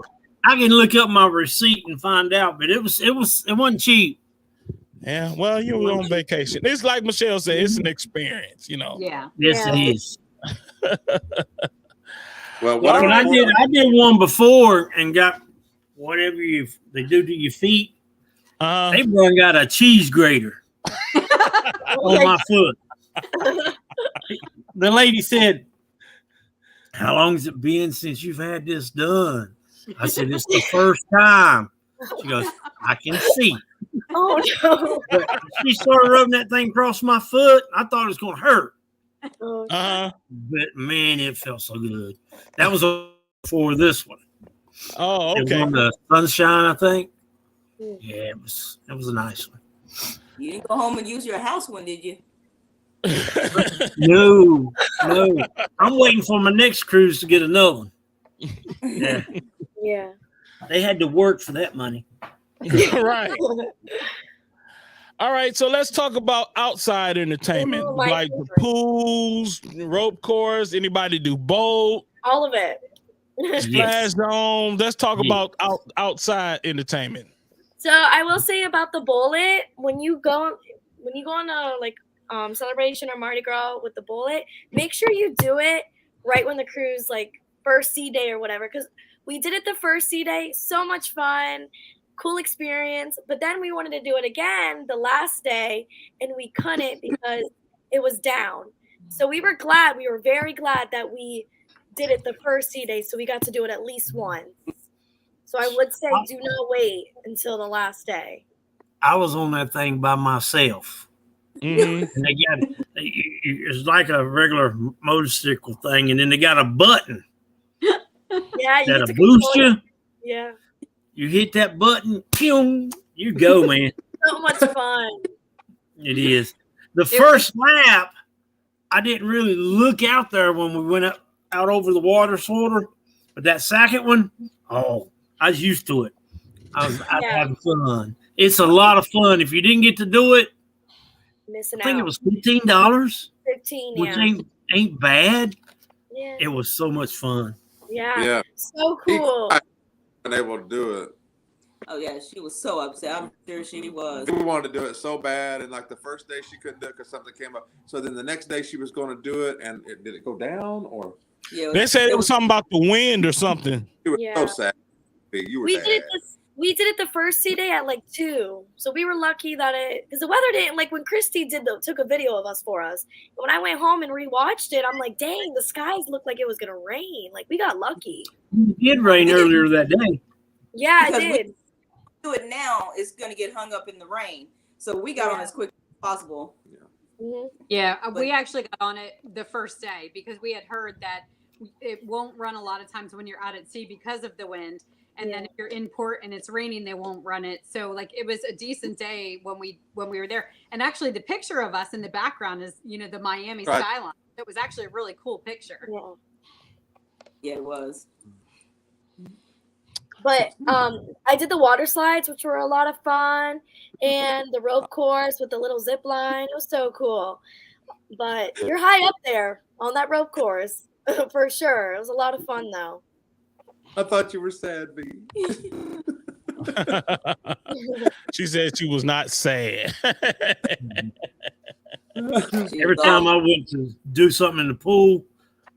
I can look up my receipt and find out, but it wasn't cheap. Yeah, well, you were on vacation. It's like Michelle said, it's an experience, Yeah. Yes, it is. Well, I did one before and got whatever they do to your feet. They got a cheese grater on my foot. The lady said, "How long has it been since you've had this done?" I said, "It's the first time." She goes, "I can see." Oh no! But she started rubbing that thing across my foot. I thought it was going to hurt. But man, it felt so good. That was before this one. Oh, okay. It was on the Sunshine, I think. Yeah, it was a nice one. You didn't go home and use your house one, did you? No. I'm waiting for my next cruise to get another one. Yeah. They had to work for that money. Right. All right, so let's talk about outside entertainment, like the pools, rope course. Anybody do boat? All of it. Splash zone. Let's talk about outside entertainment. So I will say about the bullet, when you go on a like celebration or Mardi Gras with the bullet, make sure you do it right when the cruise like first sea day or whatever, because we did it the first sea day, so much fun, cool experience, but then we wanted to do it again the last day and we couldn't because it was down. So we were very glad that we did it the first sea day, so we got to do it at least once. So I would say do not wait until the last day. I was on that thing by myself. And they got it's like a regular motorcycle thing, and then they got a button. Yeah, that'll boost you. Yeah. You hit that button, pew, you go, man. So much fun. It is. The first lap, I didn't really look out there when we went out over the water, sort of. But that second one, I was used to it. I was having fun. It's a lot of fun. If you didn't get to do it, Missing I think out. it was $15. 15, which yeah. ain't bad. Yeah. It was so much fun. Yeah. So cool. Been able to do it. Oh yeah, she was so upset. I'm sure she was. We wanted to do it so bad, and like the first day she couldn't do it because something came up. So then the next day she was going to do it, and did it go down or? Yeah, they said it was something about the wind or something. You were so sad. You were We did it the first sea day at like 2. So we were lucky that because the weather didn't, like when Christy took a video of us for us. When I went home and rewatched it, I'm like, dang, the skies looked like it was going to rain. Like we got lucky. It did rain earlier that day. Yeah, Because it did. Do it now, it's going to get hung up in the rain. So we got on as quick as possible. Yeah, we actually got on it the first day because we had heard that it won't run a lot of times when you're out at sea because of the wind. And then if you're in port and it's raining, they won't run it. So like it was a decent day when we were there. And actually the picture of us in the background is, the Miami skyline. It was actually a really cool picture. Yeah, it was. But I did the water slides, which were a lot of fun, and the rope course with the little zip line. It was so cool. But you're high up there on that rope course for sure. It was a lot of fun though. I thought you were sad, B. She said she was not sad. Every time I went to do something in the pool,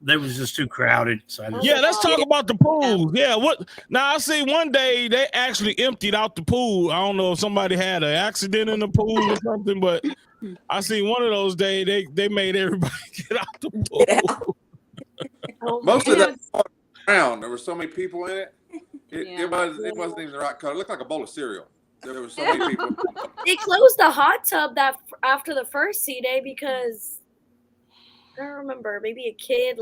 they was just too crowded. So let's talk about the pools. Yeah, now I see one day they actually emptied out the pool. I don't know if somebody had an accident in the pool or something, but I see one of those days they made everybody get out the pool. Most of that around. There were so many people in it. It wasn't even the right color. It looked like a bowl of cereal. There were so many people. They closed the hot tub after the first sea day because I don't remember. Maybe a kid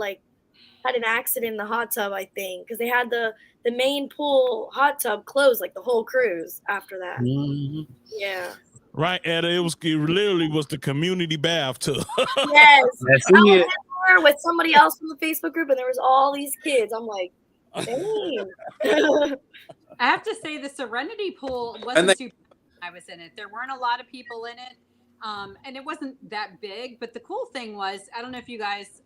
had an accident in the hot tub. I think because they had the main pool hot tub closed like the whole cruise after that. Mm-hmm. Yeah. Right, Etta. It literally was the community bathtub. Yes. That's I it. was with somebody else from the Facebook group, and there was all these kids. I'm like, dang. I have to say the Serenity pool wasn't too bad. I was in it. There weren't a lot of people in it. And it wasn't that big, but the cool thing was, I don't know if you guys,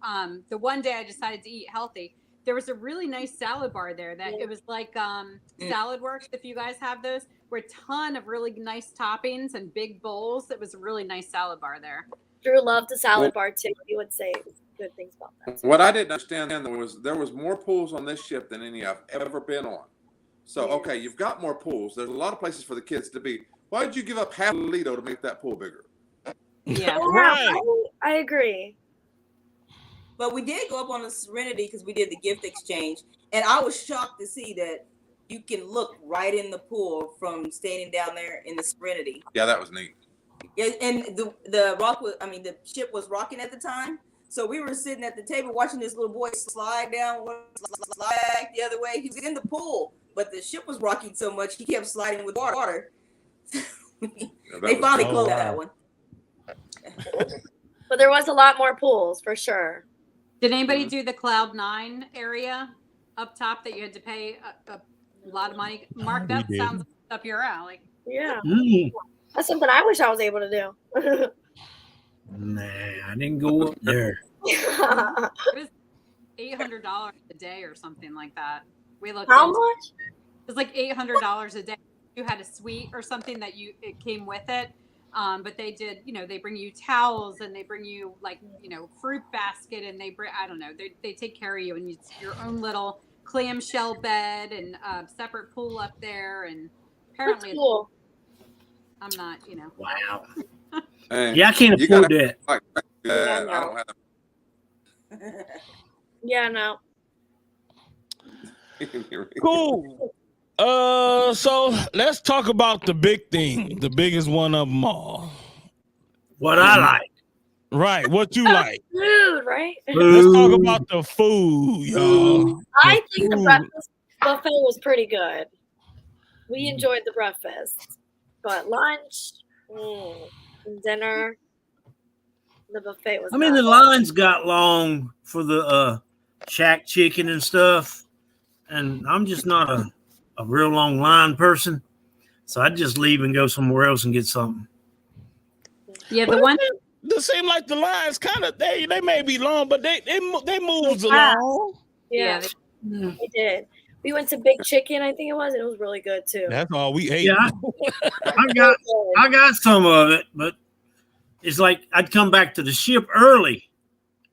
the one day I decided to eat healthy, there was a really nice salad bar there that it was like Salad Works, if you guys have those, were a ton of really nice toppings and big bowls. It was a really nice salad bar there. Drew loved the salad bar too. He would say good things about that. What I didn't understand then was there was more pools on this ship than any I've ever been on. So, okay, you've got more pools. There's a lot of places for the kids to be. Why did you give up half Lido to make that pool bigger? Yeah, right. I agree. But we did go up on the Serenity because we did the gift exchange. And I was shocked to see that you can look right in the pool from standing down there in the Serenity. Yeah, that was neat. Yeah, and the ship was rocking at the time. So we were sitting at the table watching this little boy slide down, slide the other way. He was in the pool, but the ship was rocking so much he kept sliding with water. They finally closed that one. But there was a lot more pools for sure. Did anybody do the Cloud 9 area up top that you had to pay a lot of money? Mark, that sounds up your alley. Yeah. That's something I wish I was able to do. Nah, I didn't go up there. It was $800 a day or something like that. We looked. How much? It was like $800 a day. You had a suite or something that it came with it. But they did, they bring you towels and they bring you fruit basket and they bring, I don't know, they take care of you and it's your own little clamshell bed and separate pool up there. And apparently, cool. I'm not, Wow. Yeah, I can't afford that. Yeah, no. I don't have. Yeah, no. Cool. So let's talk about the big thing, the biggest one of them all. What I like. Right, what you like. Food, right? Let's talk about the food, y'all. I think the breakfast buffet was pretty good. We enjoyed the breakfast. But lunch, dinner, the buffet was the lines got long for the shack chicken and stuff. And I'm just not a real long line person. So I'd just leave and go somewhere else and get something. Yeah, the one It seem like the lines kind of they may be long, but they moves along. Yeah, they did. We went to Big Chicken, I think it was. It was really good too. That's all we ate. Yeah, I got some of it, but it's like I'd come back to the ship early,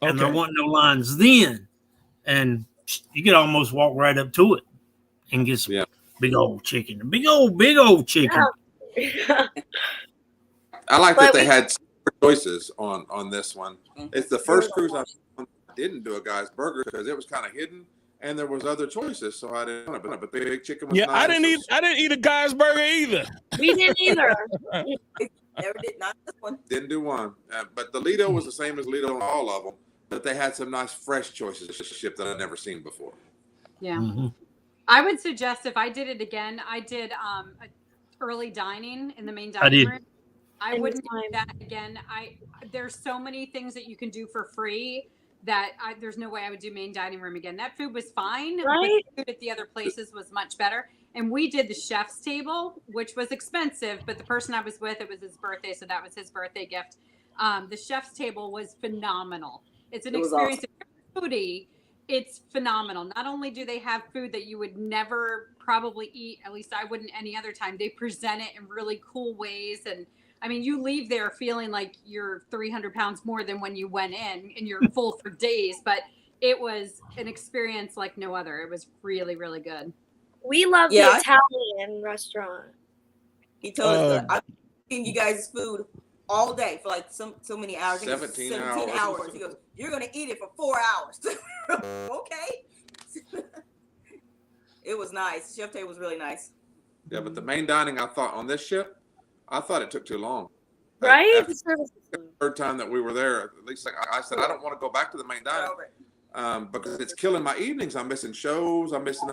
and there wasn't no lines then, and you could almost walk right up to it and get some big old chicken, big old chicken. Yeah. I like that they had choices on this one. It's the first cruise I didn't do a guy's burger because it was kind of hidden. And there was other choices, so I didn't want it. But the big chicken was nice. I didn't eat a guy's burger either. We didn't either. Never did, not this one. Didn't do one. But the Lido was the same as Lido on all of them. But they had some nice fresh choices to ship that I'd never seen before. Yeah. Mm-hmm. I would suggest if I did it again, I did early dining in the main dining room. I wouldn't do that again. There's so many things that you can do for free that there's no way I would do main dining room again. That food was fine, right? But the food at the other places was much better. And we did the chef's table, which was expensive, but the person I was with, it was his birthday, so that was his birthday gift. The chef's table was phenomenal. It's an experience. Awesome. If you're a foodie, it's phenomenal. Not only do they have food that you would never probably eat, at least I wouldn't any other time, they present it in really cool ways. And I mean, you leave there feeling like you're 300 pounds more than when you went in and you're full for days, but it was an experience like no other. It was really, really good. We love the Italian restaurant. He told us that I've seen you guys' food all day for like so many hours. 17 hours. He goes, you're going to eat it for 4 hours. Okay. It was nice. Chef Tay was really nice. Yeah, but the main dining, I thought on this ship, I thought it took too long. Right? The third time that we were there, at least I said, I don't want to go back to the main dining because it's killing my evenings. I'm missing shows. I'm missing,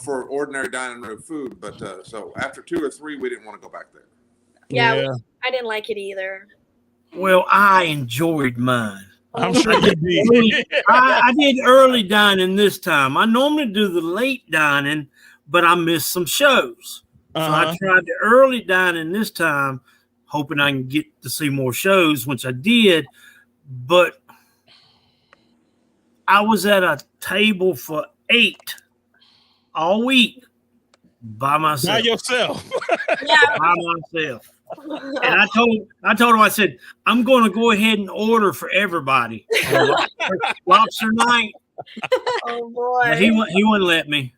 for ordinary dining room food. But so after 2 or 3, we didn't want to go back there. Yeah. I didn't like it either. Well, I enjoyed mine. I'm sure you did. I did early dining this time. I normally do the late dining, but I missed some shows. So I tried the early dining this time, hoping I can get to see more shows, which I did. But I was at a table for 8 all week by myself. By yourself. By myself. And I told him, I said, I'm going to go ahead and order for everybody. Lobster night. Oh, boy. But he wouldn't let me.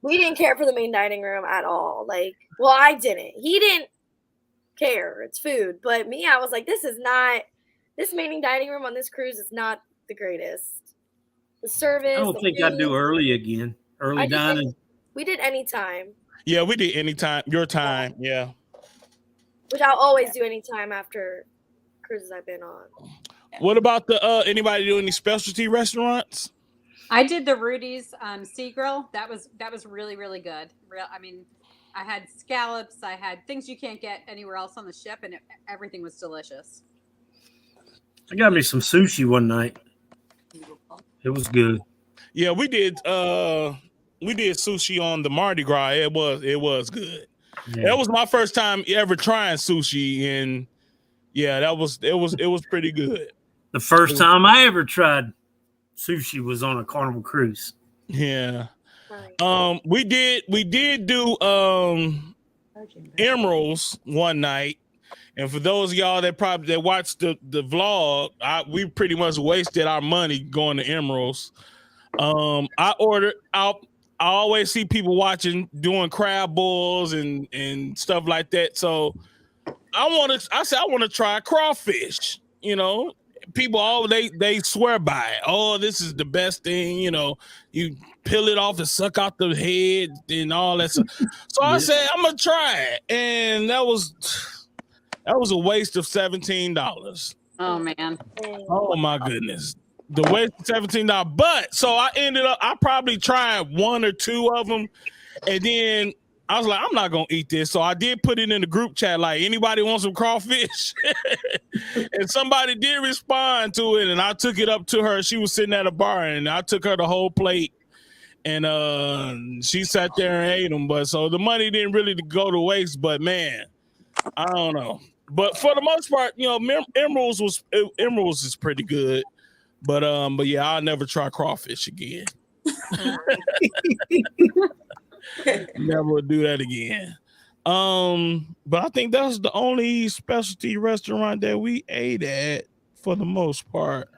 We didn't care for the main dining room at all. I didn't. He didn't care. It's food. But me, I was like, this main dining room on this cruise is not the greatest. The service. I don't think I'd do early again. Early dining. We did any time. Yeah, we did anytime. Your time. Yeah. Which I'll always do anytime after cruises I've been on. What about the anybody do any specialty restaurants? I did the Rudy's Sea Grill. That was really, really good. I mean, I had scallops. I had things you can't get anywhere else on the ship, and everything was delicious. I got me some sushi one night. It was good. Yeah, we did sushi on the Mardi Gras. It was good. Yeah. That was my first time ever trying sushi, and yeah, it was pretty good. The first time I ever tried sushi was on a Carnival cruise. Yeah. We did do emeralds one night, and for those of y'all that watched the vlog, we pretty much wasted our money going to emeralds. I always see people doing crab balls and stuff like that. So I said I want to try crawfish. You know, people they swear by it. Oh, this is the best thing. You know, you peel it off and suck out the head and all that stuff. So I said I'm gonna try it, and that was a waste of $17. Oh man! Oh my goodness. The waste of $17, but so I probably tried one or two of them, and then I was like, I'm not gonna eat this. So I did put it in the group chat, like, anybody want some crawfish? And somebody did respond to it, and I took it up to her. She was sitting at a bar, and I took her the whole plate, and she sat there and ate them. But so the money didn't really go to waste. But man, I don't know. But for the most part, you know, emeralds is pretty good. But yeah, I'll never try crawfish again. Never do that again. But I think that's the only specialty restaurant that we ate at for the most part.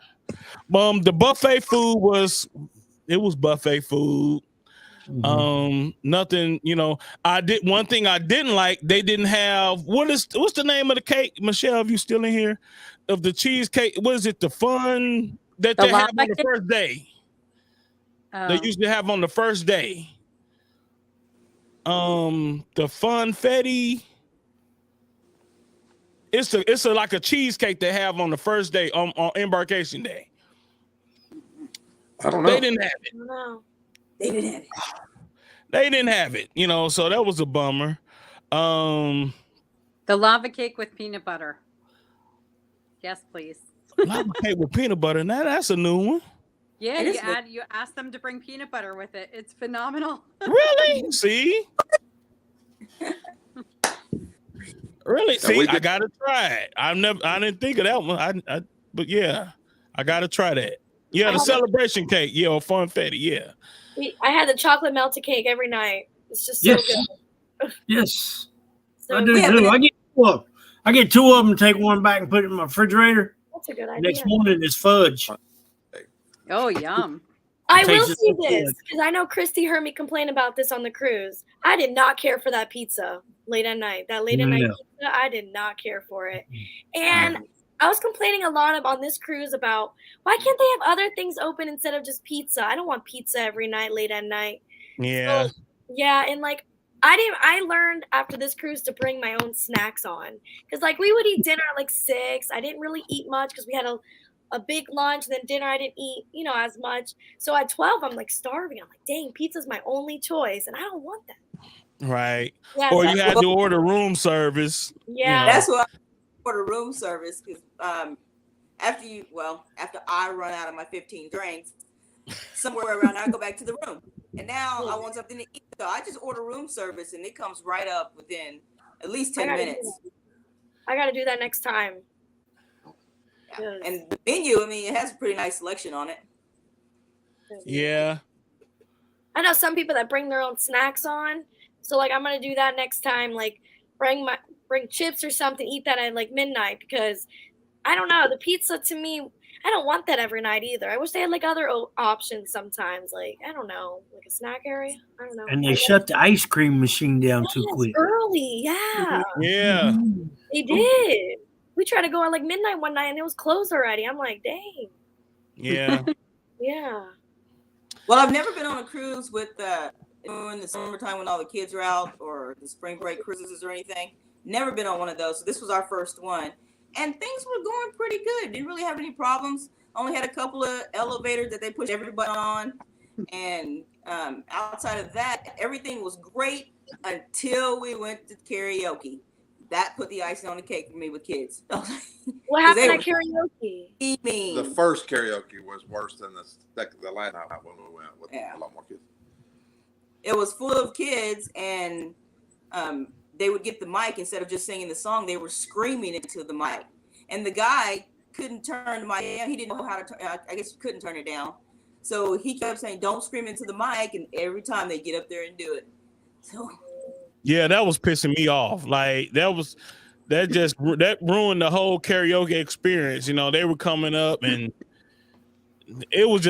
The buffet food was buffet food. Mm-hmm. Nothing, you know. One thing I didn't like, they didn't have what's the name of the cake, Michelle, if you still in here, of the cheesecake. What is it, the fun that they have on the first day? They usually have on the first day. The funfetti. It's like a cheesecake they have on the first day on embarkation day. I don't know. They didn't have it. No. They didn't have it. They didn't have it, you know, so that was a bummer. The lava cake with peanut butter. Yes, please. Lava cake with peanut butter. Now that's a new one. Yeah, you ask them to bring peanut butter with it. It's phenomenal. Really? See? Really? See, I gotta try it. I didn't think of that one. But yeah, I gotta try that. Yeah, the celebration cake. Yeah, or funfetti. Yeah. I had the chocolate melted cake every night. It's just so good. Yes. So I do too. I get two of them and take one back and put it in my refrigerator. That's a good idea. Next morning is fudge. Oh, yum. I will see this because I know Christy heard me complain about this on the cruise. I did not care for that pizza late at night. That late at night pizza, I did not care for it. And I was complaining a lot on this cruise about why can't they have other things open instead of just pizza? I don't want pizza every night late at night. Yeah. So, yeah, and like I learned after this cruise to bring my own snacks on because like we would eat dinner at like 6. I didn't really eat much because we had a big lunch, and then dinner I didn't eat, you know, as much. So at 12, I'm like starving. I'm like, dang, pizza's my only choice, and I don't want that. Right. Yeah, or you had to order room service. Yeah. You know. That's why I order room service because after I run out of my 15 drinks, somewhere around I go back to the room. And now I want something to eat. So I just order room service, and it comes right up within at least 10 minutes. I got to do that next time. Yeah. And the menu, I mean, it has a pretty nice selection on it. Yeah. I know some people that bring their own snacks on. So like I'm gonna do that next time. Like bring chips or something, eat that at like midnight because I don't know, the pizza to me, I don't want that every night either. I wish they had like other options sometimes. Like I don't know, like a snack area. I don't know. And they shut the ice cream machine down too quick. Early, yeah. Yeah. They did. We tried to go at like midnight one night and it was closed already. I'm like, dang. Yeah. Yeah. Well, I've never been on a cruise with in the summertime when all the kids are out or the spring break cruises or anything. Never been on one of those. So this was our first one. and things were going pretty good. Didn't really have any problems. Only had a couple of elevators that they pushed everybody on, and outside of that, everything was great until we went to karaoke. That put the icing on the cake for me with kids. What happened at karaoke? The first karaoke was worse than the last night when we went with a lot more kids. It was full of kids, and they would get the mic instead of just singing the song. They were screaming into the mic, and the guy couldn't turn the mic down. He didn't know how to. I guess he couldn't turn it down, so he kept saying, "Don't scream into the mic." And every time they get up there and do it, so. Yeah, that was pissing me off. Like that ruined the whole karaoke experience. You know, they were coming up and it was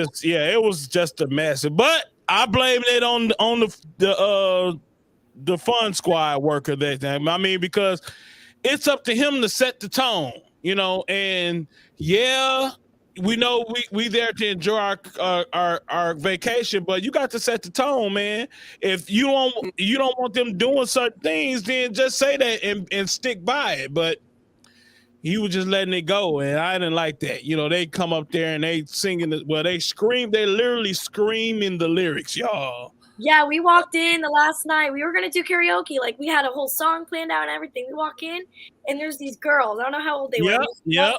just a mess. But I blamed it on the fun squad worker that time. I mean, because it's up to him to set the tone, you know, and we know we there to enjoy our vacation, but you got to set the tone, man. If you don't want them doing certain things, then just say that and stick by it. But he was just letting it go, and I didn't like that. You know, they come up there and they singing they literally screaming the lyrics, y'all. Yeah, we walked in the last night. We were gonna do karaoke, like we had a whole song planned out and everything. We walk in and there's these girls. I don't know how old they were. Yeah.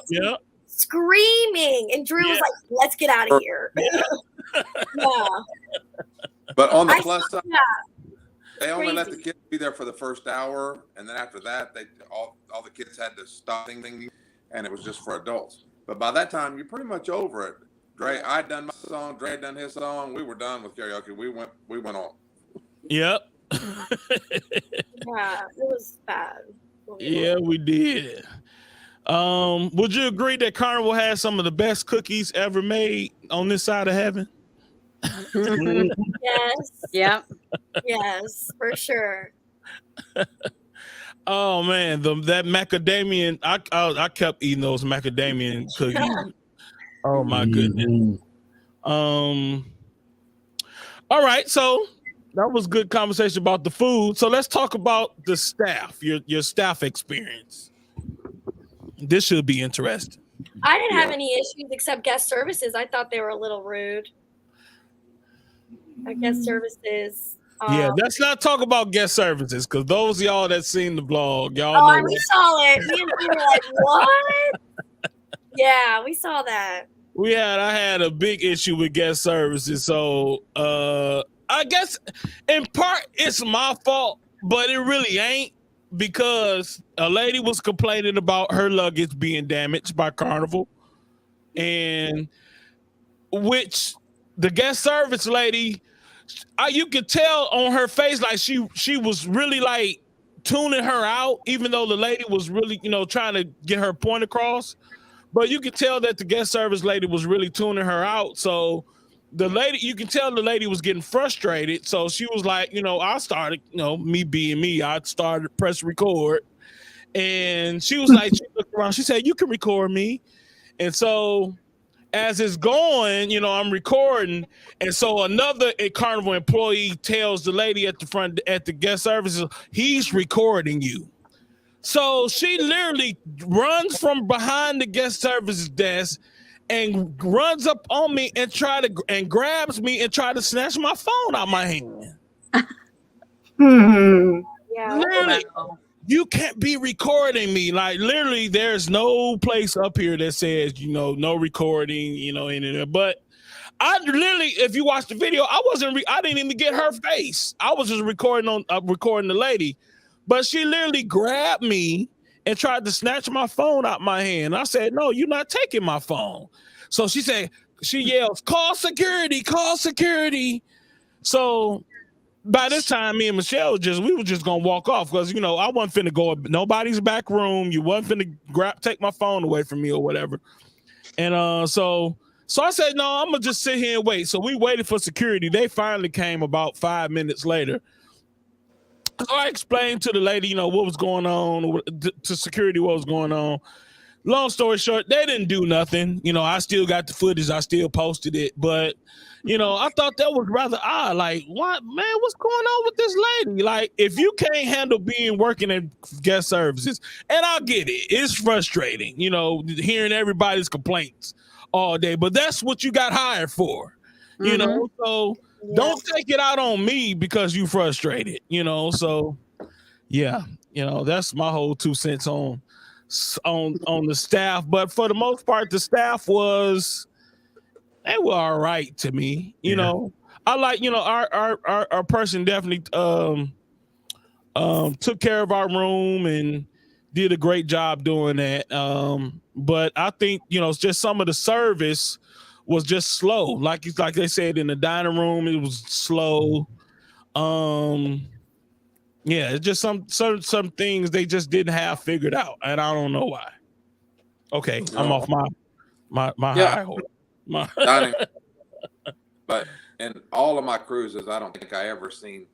Screaming, and Drew was like, "Let's get out of here." Yeah. But on the plus side, they only let the kids be there for the first hour, and then after that, all the kids had to stop singing, and it was just for adults. But by that time, you're pretty much over it. I'd done my song, Dre had done his song. We were done with karaoke. We went on. Yep. Yeah, it was bad. Yeah, we did. Would you agree that Carnival has some of the best cookies ever made on this side of heaven? Yes. Yep. Yes, for sure. Oh man, that macadamian! I kept eating those macadamian cookies. Oh my goodness. All right, so that was good conversation about the food. So let's talk about the staff, your staff experience. This should be interesting. I didn't have any issues except guest services. I thought they were a little rude. Guest services. Yeah, let's not talk about guest services, because those of y'all that seen the vlog, y'all know. We saw it. Me and you were like, what? Yeah, we saw that. I had a big issue with guest services. So I guess in part it's my fault, but it really ain't, because a lady was complaining about her luggage being damaged by Carnival, and which the guest service lady, you could tell on her face like she was really like tuning her out, even though the lady was really, you know, trying to get her point across. But you could tell that the guest service lady was really tuning her out. So the lady, you can tell the lady was getting frustrated. So she was like, you know, I started, you know, me being me, I started press record. And she was like, she looked around, she said, "You can record me." And so as it's going, you know, I'm recording. And so a Carnival employee tells the lady at the front, at the guest services, "He's recording you." So she literally runs from behind the guest services desk and runs up on me and grabs me and try to snatch my phone out my hand. Yeah. Literally, you can't be recording me. Like literally, there's no place up here that says, you know, no recording, you know, anything. But I literally, if you watch the video, I didn't even get her face. I was just recording the lady. But she literally grabbed me and tried to snatch my phone out my hand. I said, "No, you're not taking my phone." So she yells, "Call security, call security." So by this time, me and Michelle we were just gonna walk off, because, you know, I wasn't finna go in nobody's back room. You wasn't finna take my phone away from me or whatever. And so I said, "No, I'm gonna just sit here and wait." So we waited for security. They finally came about 5 minutes later. So I explained to the lady, you know, what was going on, to security, what was going on. long story short, they didn't do nothing. You know, I still got the footage. I still posted it. But, you know, I thought that was rather odd. Like, what, man, what's going on with this lady? Like, if you can't handle working at guest services, and I get it, it's frustrating, you know, hearing everybody's complaints all day. But that's what you got hired for, you know? So don't take it out on me because you frustrated, you know? So, yeah, you know, that's my whole 2 cents on the staff. But for the most part, the staff they were all right to me. You know, I like, you know, our person definitely took care of our room and did a great job doing that. But I think, you know, it's just some of the service was just slow. Like they said in the dining room, it was slow. Yeah, it's just some things they just didn't have figured out, and I don't know why. Okay, I'm off my high horse. Dining. But in all of my cruises, I don't think I ever seen,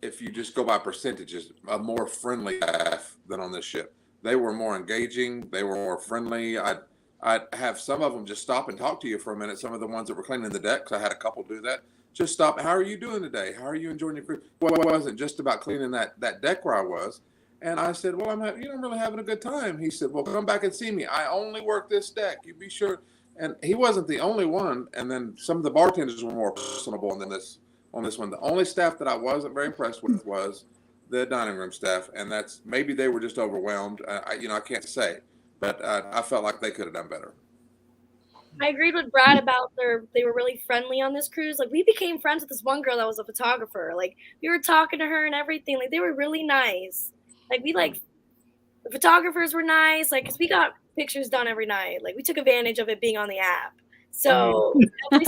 if you just go by percentages, a more friendly staff than on this ship. They were more engaging. They were more friendly. I'd have some of them just stop and talk to you for a minute. Some of the ones that were cleaning the decks, I had a couple do that. Just stop. How are you doing today? How are you enjoying your cruise? Well, it wasn't just about cleaning that deck where I was. And I said, well, I'm really having a good time. He said, well, come back and see me. I only work this deck. You be sure. And he wasn't the only one. And then some of the bartenders were more personable than this on this one. The only staff that I wasn't very impressed with was the dining room staff. And that's maybe they were just overwhelmed. I can't say, but I felt like they could have done better. I agreed with Brad about they were really friendly on this cruise. Like, we became friends with this one girl that was a photographer. Like, we were talking to her and everything. Like, they were really nice. Like, the photographers were nice. Like, 'cause we got pictures done every night. Like, we took advantage of it being on the app. So I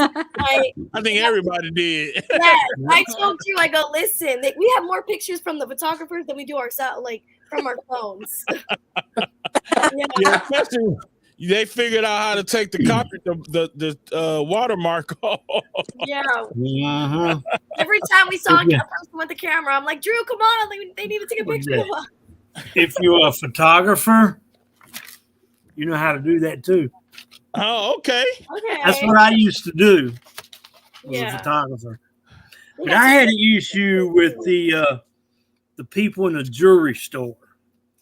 think everybody did. Yeah, I told you, I go, listen, we have more pictures from the photographers than we do ourselves, like from our phones. Yeah, especially they figured out how to take the copy, the watermark off. Yeah. Every time we saw a person with the camera, I'm like, Drew, come on, they need to take a picture of us. If you're a photographer, you know how to do that too. Oh, okay. That's what I used to do. Was a photographer. But I had an issue with the people in the jewelry store.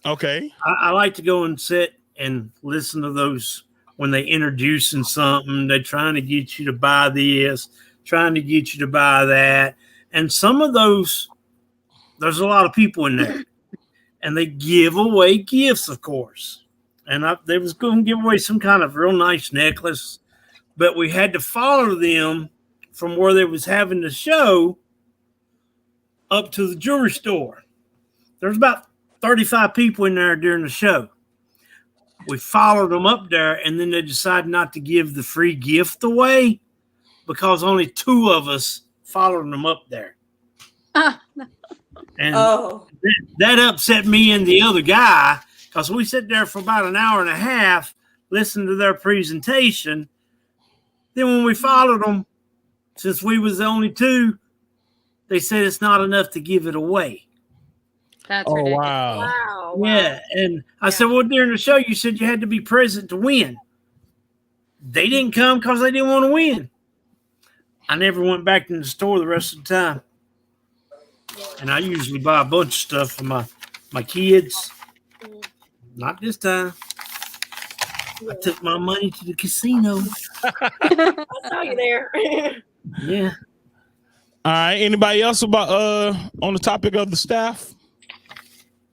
Okay. I like to go and sit and listen to those when they introducing something. They're trying to get you to buy this, trying to get you to buy that. And some of those, there's a lot of people in there. And they give away gifts, of course. And they was going to give away some kind of real nice necklace. But we had to follow them from where they was having the show up to the jewelry store. There's about 35 people in there during the show. We followed them up there, and then they decided not to give the free gift away because only 2 of us followed them up there. And that upset me and the other guy because we sat there for about an hour and a half listening to their presentation. Then when we followed them, since we was the only 2, they said it's not enough to give it away. That's ridiculous. Wow. Yeah. And I said, well, during the show, you said you had to be present to win. They didn't come because they didn't want to win. I never went back in the store the rest of the time. And I usually buy a bunch of stuff for my kids. Not this time. I took my money to the casino. I saw you there. Yeah. All right. Anybody else about on the topic of the staff?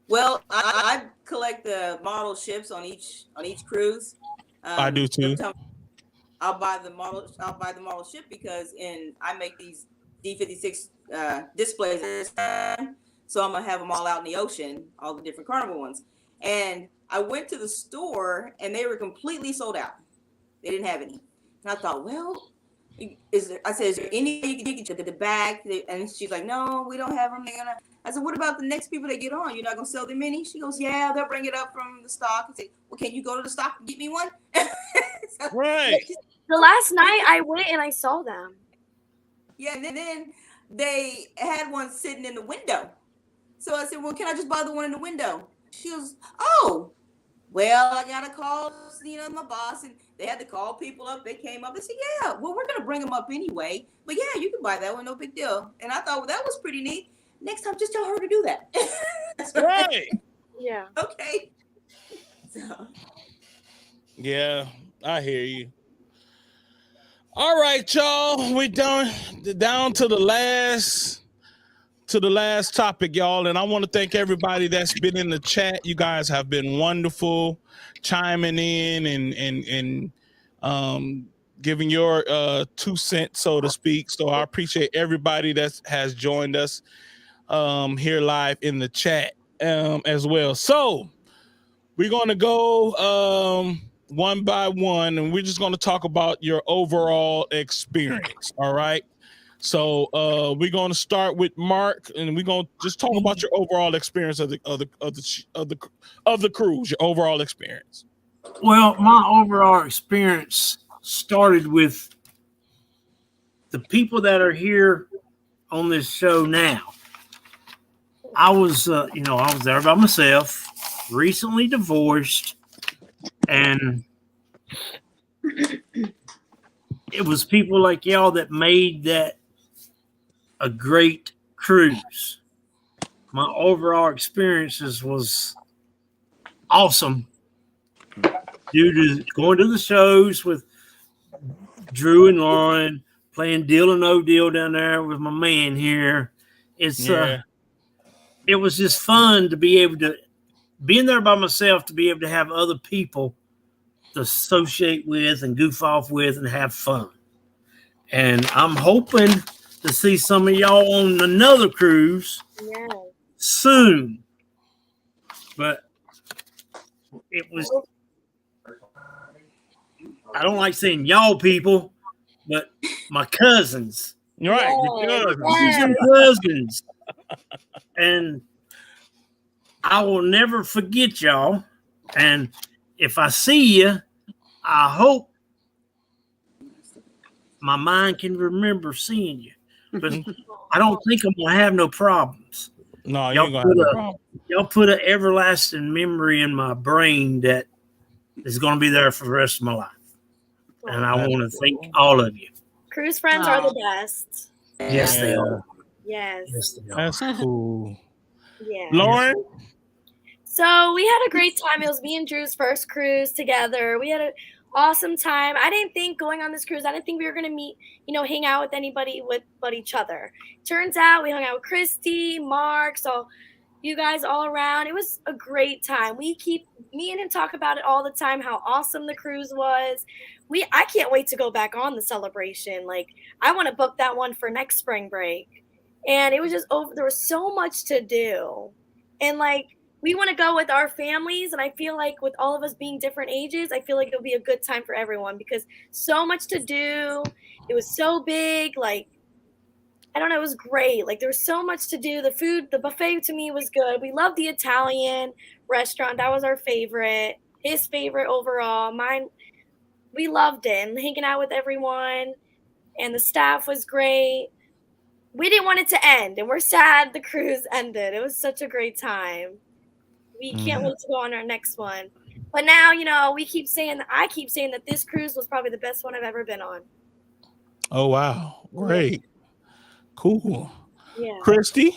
Well, I collect the model ships on each cruise. I do too. I'll buy the model ship because I make these D56 displays this time, so I'm gonna have them all out in the ocean, all the different Carnival ones. And I went to the store and they were completely sold out. They didn't have any. And I thought, well, is there any way you can get the bag? And she's like, no, we don't have them. I said, what about the next people that get on? You're not gonna sell them any? She goes, yeah, they'll bring it up from the stock. I said, well, can you go to the stock and get me one? Right. The last night I went and I saw them. Yeah, and then they had one sitting in the window. So I said, well, can I just buy the one in the window? She goes, oh, Well, I got a call, my boss, and they had to call people up. They came up and said, yeah, well, we're going to bring them up anyway. But yeah, you can buy that one, no big deal. And I thought, well, that was pretty neat. Next time, just tell her to do that. That's right. Yeah. Okay. So. Yeah, I hear you. All right, y'all. We down to the last topic, y'all. And I want to thank everybody that's been in the chat. You guys have been wonderful, chiming in and giving your 2 cents, so to speak. So I appreciate everybody that has joined us here live in the chat as well. So we're going to go one by one, and we're just going to talk about your overall experience. All right. So we're going to start with Mark, and we're going to just talk about your overall experience of the cruise, your overall experience. Well, my overall experience started with the people that are here on this show now. I was there by myself, recently divorced, and it was people like y'all that made that a great cruise. My overall experiences was awesome due to going to the shows with Drew and Lauren, playing Deal or No Deal down there with my man here. It was just fun to be able to being there by myself, to be able to have other people to associate with and goof off with and have fun. And I'm hoping to see some of y'all on another cruise soon. But it was, I don't like saying y'all people, but my cousins. Right. Cousins. And I will never forget y'all. And if I see you, I hope my mind can remember seeing you. But I don't think I'm going to have no problems. No, you ain't going to have no problem. Y'all put an everlasting memory in my brain that is going to be there for the rest of my life. And I want to thank all of you. Cruise friends are the best. Yes, they are. Yes. They are. That's cool. Yeah. Lauren? So we had a great time. It was me and Drew's first cruise together. We had an awesome time. I didn't think going on this cruise, I didn't think we were going to meet, hang out with anybody but each other. Turns out we hung out with Christy, Mark, so you guys all around. It was a great time. Me and him talk about it all the time, how awesome the cruise was. I can't wait to go back on the Celebration. Like, I want to book that one for next spring break. And it was just there was so much to do. And we want to go with our families. And I feel like with all of us being different ages, I feel like it'll be a good time for everyone because so much to do. It was so big. I don't know. It was great. There was so much to do. The food, the buffet to me was good. We loved the Italian restaurant. That was our favorite. His favorite overall. Mine, we loved it. And hanging out with everyone. And the staff was great. We didn't want it to end. And we're sad the cruise ended. It was such a great time. We can't wait to go on our next one. But now, I keep saying that this cruise was probably the best one I've ever been on. Oh, wow. Great. Cool. Yeah. Christy?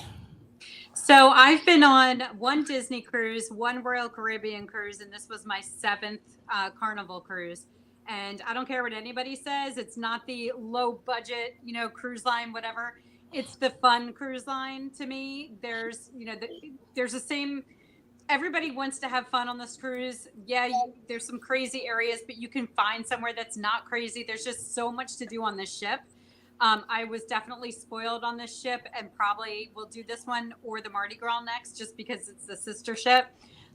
So I've been on one Disney cruise, one Royal Caribbean cruise, and this was my 7th Carnival cruise. And I don't care what anybody says. It's not the low budget, cruise line, whatever. It's the fun cruise line to me. There's, there's the same. Everybody wants to have fun on this cruise. Yeah, there's some crazy areas, but you can find somewhere that's not crazy. There's just so much to do on this ship. I was definitely spoiled on this ship and probably will do this one or the Mardi Gras next just because it's the sister ship.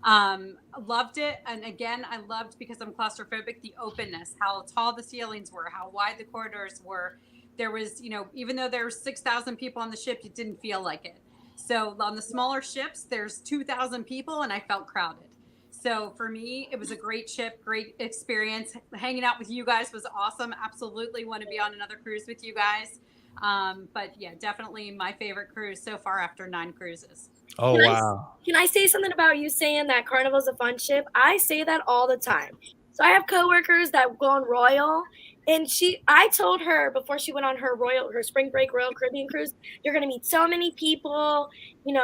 Loved it. And again, I loved, because I'm claustrophobic, the openness, how tall the ceilings were, how wide the corridors were. There was, even though there were 6,000 people on the ship, it didn't feel like it. So on the smaller ships, there's 2,000 people and I felt crowded. So for me, it was a great ship, great experience. Hanging out with you guys was awesome. Absolutely want to be on another cruise with you guys. But yeah, definitely my favorite cruise so far after 9 cruises. Oh, wow. Can I say something about you saying that Carnival's a fun ship? I say that all the time. So I have coworkers that go on Royal, and I told her before she went on her spring break Royal Caribbean cruise, you're going to meet so many people,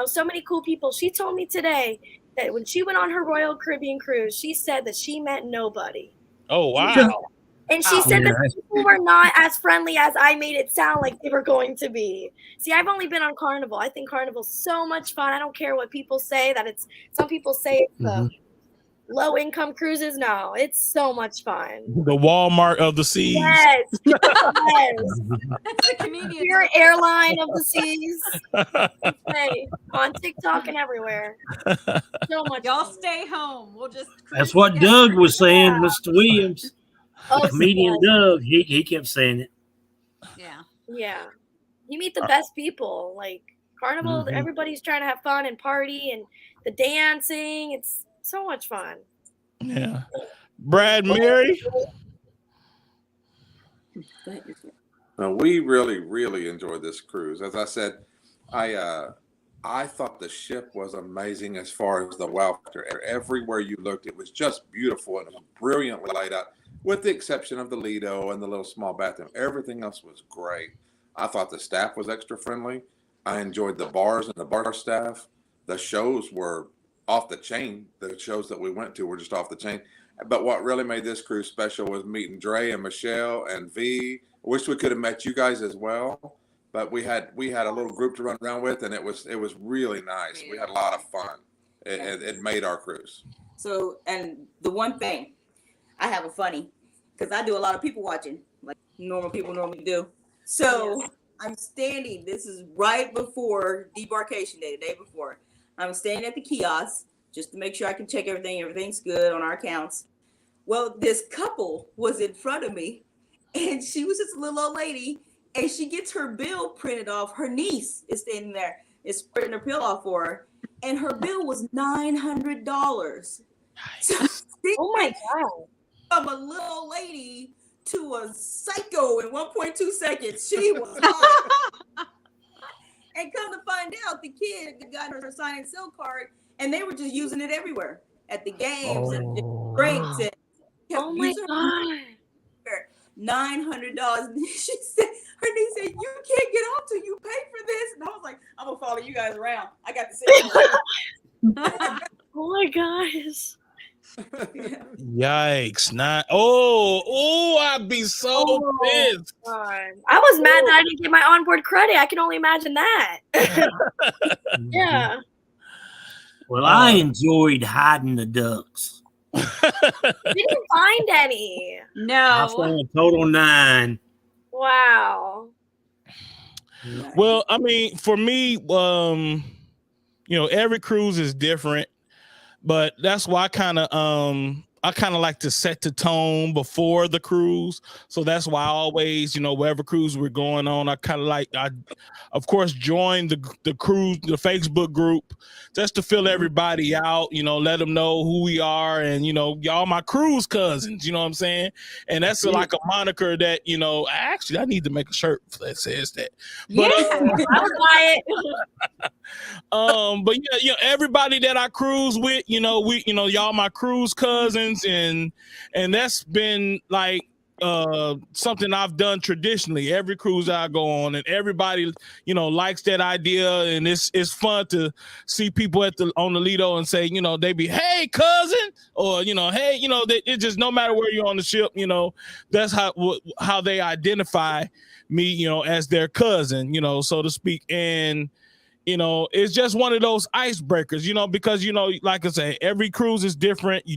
so many cool people. She told me today that when she went on her Royal Caribbean cruise, she said that she met nobody. Oh, wow. And she said that people were not as friendly as I made it sound like they were going to be. See, I've only been on Carnival. I think Carnival's so much fun. I don't care what people say some people say it's the low income cruises. No, it's so much fun. The Walmart of the seas. Yes. Yes. That's the comedian. Your airline of the seas. Hey, on TikTok and everywhere. So much Y'all fun. stay home. We'll just cruise That's what together. Doug was saying, Mr. Williams. Oh, Comedian Doug, he kept saying it. Yeah. Yeah. You meet the best people. Like Carnival, everybody's trying to have fun and party and the dancing. It's so much fun. Yeah. Brad, Mary? We really, really enjoyed this cruise. As I said, I thought the ship was amazing as far as the wow factor. Everywhere you looked, it was just beautiful and it was brilliantly laid out, with the exception of the Lido and the little small bathroom. Everything else was great. I thought the staff was extra friendly. I enjoyed the bars and the bar staff. The shows were off the chain. The shows that we went to were just off the chain. But what really made this cruise special was meeting Dre and Michelle and V. I wish we could have met you guys as well. But we had a little group to run around with, and it was really nice. We had a lot of fun. It made our cruise. So, and the one thing, I have a funny, because I do a lot of people watching, like normal people normally do. So I'm standing, this is right before debarkation day, the day before. I'm standing at the kiosk just to make sure I can check everything. Everything's good on our accounts. Well, this couple was in front of me, and she was just a little old lady, and she gets her bill printed off. Her niece is standing there, is printing her bill off for her, and her bill was $900. So, Oh my God. from a little lady to a psycho in 1.2 seconds. She was hot. And come to find out, the kid got her sign and sell card, and they were just using it everywhere at the games and drinks. And Oh my God. $900. She said, her niece said, "You can't get off till you pay for this." And I was like, "I'm gonna follow you guys around. I got to sit." Oh my gosh. Yikes. I'd be so pissed. God. I was mad that I didn't get my onboard credit. I can only imagine that. Yeah. Well, I enjoyed hiding the ducks. Didn't find any. I No. found a total 9. Wow. Well, I mean, for me, every cruise is different, but that's why I kind of like to set the tone before the cruise. So that's why I always, wherever cruise we're going on, I of course, join the cruise, the Facebook group, just to fill everybody out, let them know who we are. And, y'all my cruise cousins, you know what I'm saying? And that's like a moniker that, actually I need to make a shirt that says that. But, I would buy it. but yeah, everybody that I cruise with, y'all my cruise cousins, and that's been like something I've done traditionally every cruise I go on, and everybody likes that idea, and it's fun to see people on the Lido and say they be, "Hey cousin," or "Hey," it just, no matter where you're on the ship, that's how they identify me, as their cousin, so to speak. And it's just one of those icebreakers, because, like I say, every cruise is different. You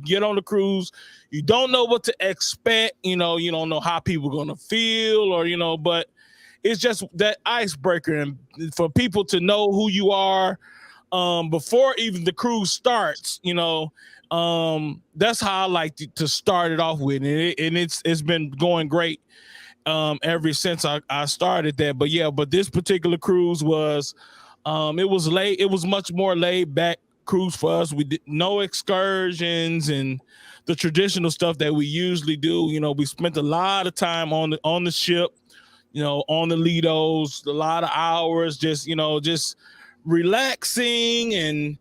get on the cruise, you don't know what to expect, you don't know how people are going to feel, or, but it's just that icebreaker. And for people to know who you are before even the cruise starts, that's how I like to start it off with. And it's been going great ever since I started that. But this particular cruise was it was much more laid back cruise for us. We did no excursions and the traditional stuff that we usually do. We spent a lot of time on the ship, on the Lidos, a lot of hours, just relaxing and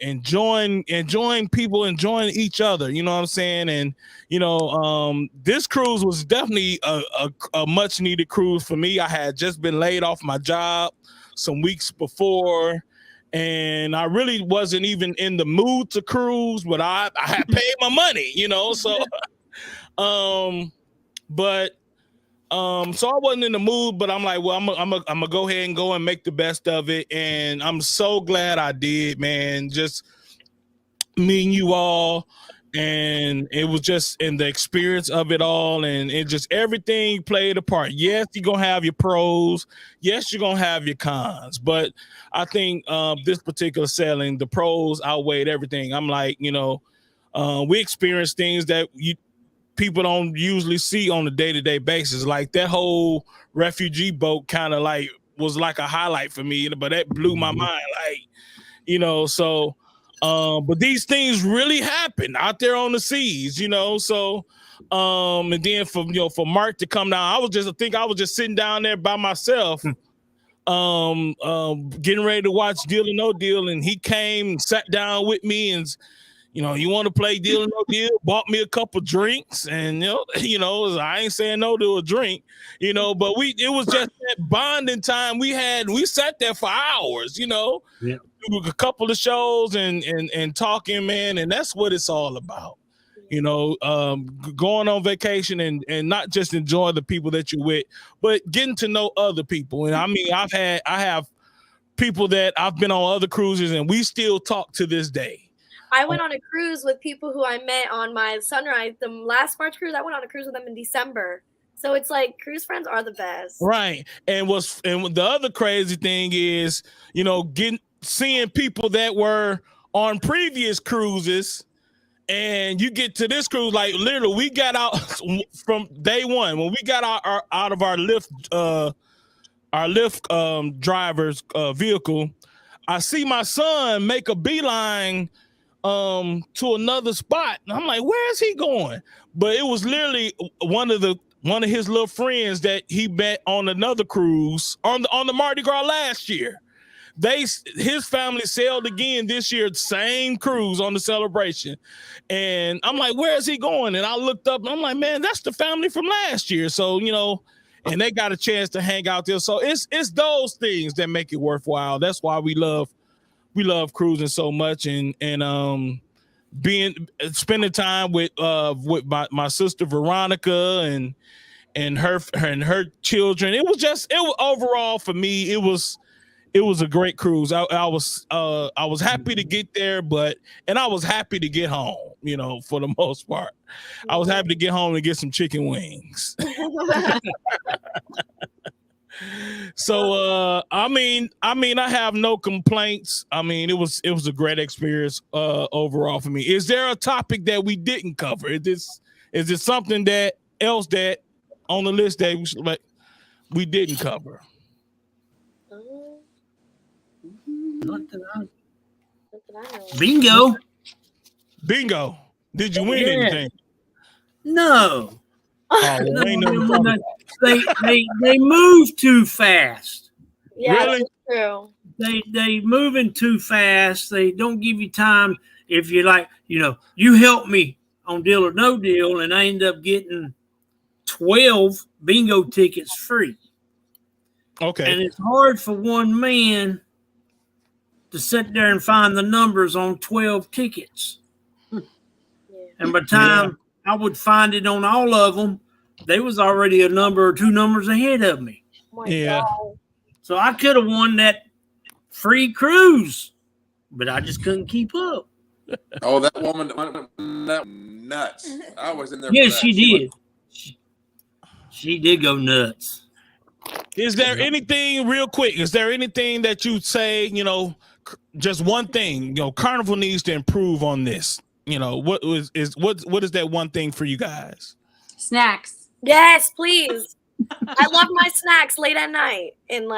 enjoying people, enjoying each other. You know what I'm saying? And this cruise was definitely a much needed cruise for me. I had just been laid off my job some weeks before, and I really wasn't even in the mood to cruise, but I had paid my money, so so I wasn't in the mood, but I'm like, well, I'm gonna go ahead and go and make the best of it. And I'm so glad I did, man. Just meeting you all, and it was just in the experience of it all, and it just everything played a part. Yes, you're gonna have your pros. Yes, you're gonna have your cons, but I think this particular sailing, the pros outweighed everything. I'm like, we experienced things that people don't usually see on a day-to-day basis. Like that whole refugee boat kind of like was like a highlight for me, but that blew my mind. But these things really happen out there on the seas, so and then for Mark to come down, I was just sitting down there by myself, getting ready to watch Deal or No Deal, and he came and sat down with me and you want to play Deal or No Deal, bought me a couple drinks, and I ain't saying no to a drink, but it was just that bonding time we had. We sat there for hours, Yeah. a couple of shows and talking, man, and that's what it's all about. Going on vacation and not just enjoying the people that you're with, but getting to know other people. And I mean, I have people that I've been on other cruises and we still talk to this day. I went on a cruise with people who I met on my Sunrise, the last March cruise. I went on a cruise with them in December. So it's like cruise friends are the best. Right. And the other crazy thing is, seeing people that were on previous cruises, and you get to this cruise, like literally we got out from day one. When we got out of our Lyft driver's vehicle, I see my son make a beeline to another spot, and I'm like, where is he going? But it was literally one of his little friends that he met on another cruise on the Mardi Gras last year. His family sailed again this year, same cruise on the Celebration, and I'm like, where is he going? And I looked up, and I'm like, man, that's the family from last year. So and they got a chance to hang out there. So it's those things that make it worthwhile. That's why we love cruising so much, and spending time with my sister Veronica and her children. It was overall for me, it was a great cruise. I was happy to get there, and I was happy to get home, for the most part. I was happy to get home and get some chicken wings. So I mean I have no complaints. I mean, it was a great experience overall for me. Is there a topic that we didn't cover? Is this something else that on the list that we didn't cover? Bingo. Did you win anything? No. Oh, well, they move too fast. Yeah, really? That's true. They moving too fast. They don't give you time. If you're like, you help me on Deal or No Deal, and I end up getting 12 bingo tickets free. Okay. And it's hard for one man to sit there and find the numbers on 12 tickets. Yeah. And by the time I would find it on all of them, they was already a number or two numbers ahead of me. Yeah. God. So I could have won that free cruise, but I just couldn't keep up. Oh, that woman went nuts. I was in there. Yes, she did. She did go nuts. Is there anything real quick? Is there anything that you say, just one thing, Carnival needs to improve on this? What is that one thing for you guys? Snacks. Yes, please. I love my snacks late at night, and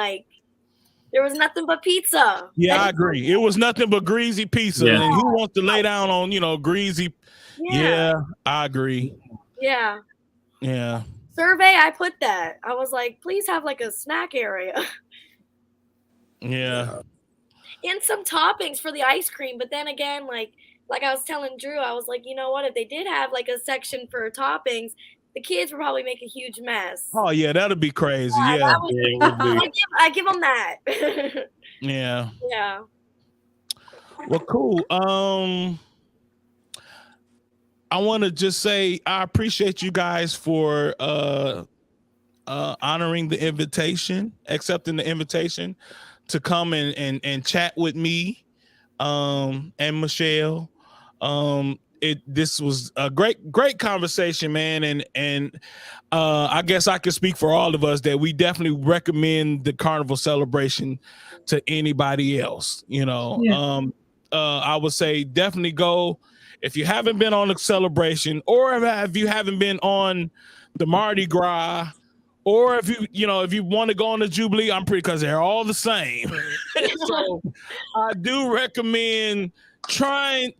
there was nothing but pizza. Yeah, I agree. It was nothing but greasy pizza. Yeah. And who wants to lay down on, greasy? Yeah, I agree. Yeah. Yeah. survey, I put that. I was like, please have like a snack area. Yeah. And some toppings for the ice cream. But then again, like I was telling Drew, I was like, you know what? If they did have like a section for toppings, the kids would probably make a huge mess. Oh yeah, that'd be crazy. Yeah, I give them that. Yeah. Yeah. Well, cool. I want to just say I appreciate you guys for honoring the invitation, accepting the invitation to come and chat with me and Michelle. This was a great conversation, man, and I guess I could speak for all of us that we definitely recommend the Carnival Celebration to anybody else. You know, I would say definitely go if you haven't been on the celebration, or if you haven't been on the Mardi Gras, or if you want to go on the Jubilee. I'm pretty, because they're all the same. So I do recommend trying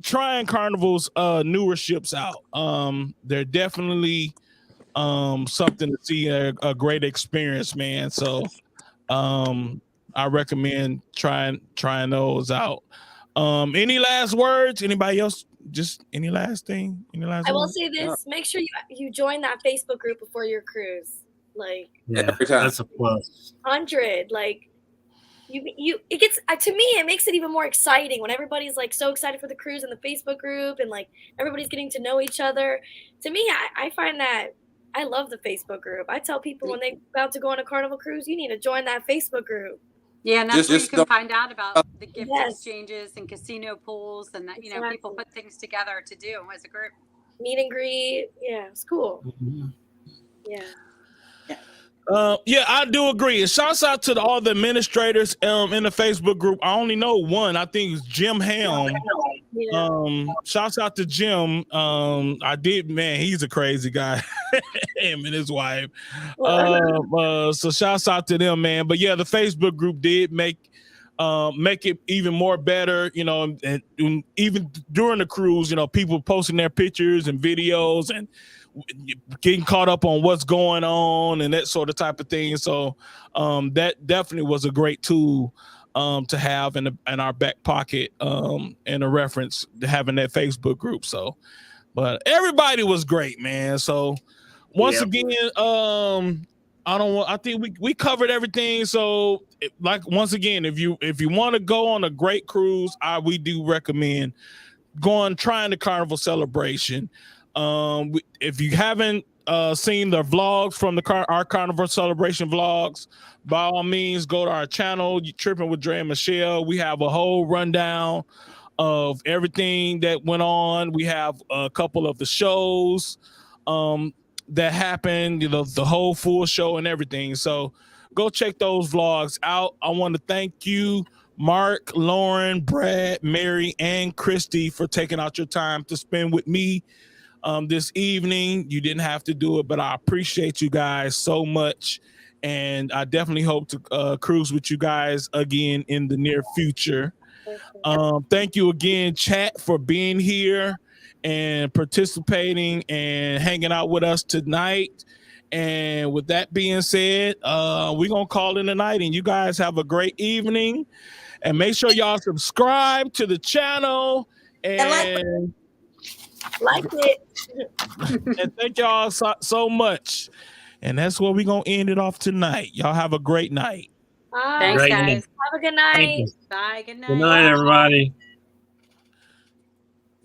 Carnival's newer ships out. They're definitely something to see, a great experience, man. So I recommend trying those out. Any last words? Anybody else? Just any last thing? I will say this: make sure you join that Facebook group before your cruise. Like, that's a plus. 100. Like, it gets, to me, it makes it even more exciting when everybody's like so excited for the cruise in the Facebook group, and like everybody's getting to know each other. To me, I find that I love the Facebook group. I tell people when they're about to go on a Carnival cruise, you need to join that Facebook group. Yeah, and that's where you can find out about the gift exchanges and casino pools, and that people put things together to do as a group. Meet and greet. Yeah, it's cool. Yeah. Yeah, I do agree. And shouts out to all the administrators in the Facebook group. I only know one. I think it's Jim Helm. Shouts out to Jim. He's a crazy guy. Him and his wife. So shouts out to them, man. But yeah, the Facebook group did make it even more better, and even during the cruise, people posting their pictures and videos and getting caught up on what's going on and that sort of type of thing. So that definitely was a great tool to have in our back pocket, and a reference to having that Facebook group. So, but everybody was great, man. So once again, I think we covered everything. So once again, if you want to go on a great cruise, we do recommend trying the Carnival Celebration. If you haven't seen the vlogs from our Carnival Celebration vlogs, by all means, go to our channel, Tripping with Dre and Michelle. We have a whole rundown of everything that went on. We have a couple of the shows that happened, the whole full show and everything. So go check those vlogs out. I want to thank you, Mark, Lauren, Brad, Mary, and Christy, for taking out your time to spend with me this evening. You didn't have to do it, but I appreciate you guys so much, and I definitely hope to cruise with you guys again in the near future. Thank you again, chat, for being here and participating and hanging out with us tonight. And with that being said, we're gonna call it a night, and you guys have a great evening, and make sure y'all subscribe to the channel and like it. And thank y'all so much. And that's where we're gonna end it off tonight. Y'all have a great night. Bye. Thanks, guys. Have a good night. Bye. Good night. Good night, everybody.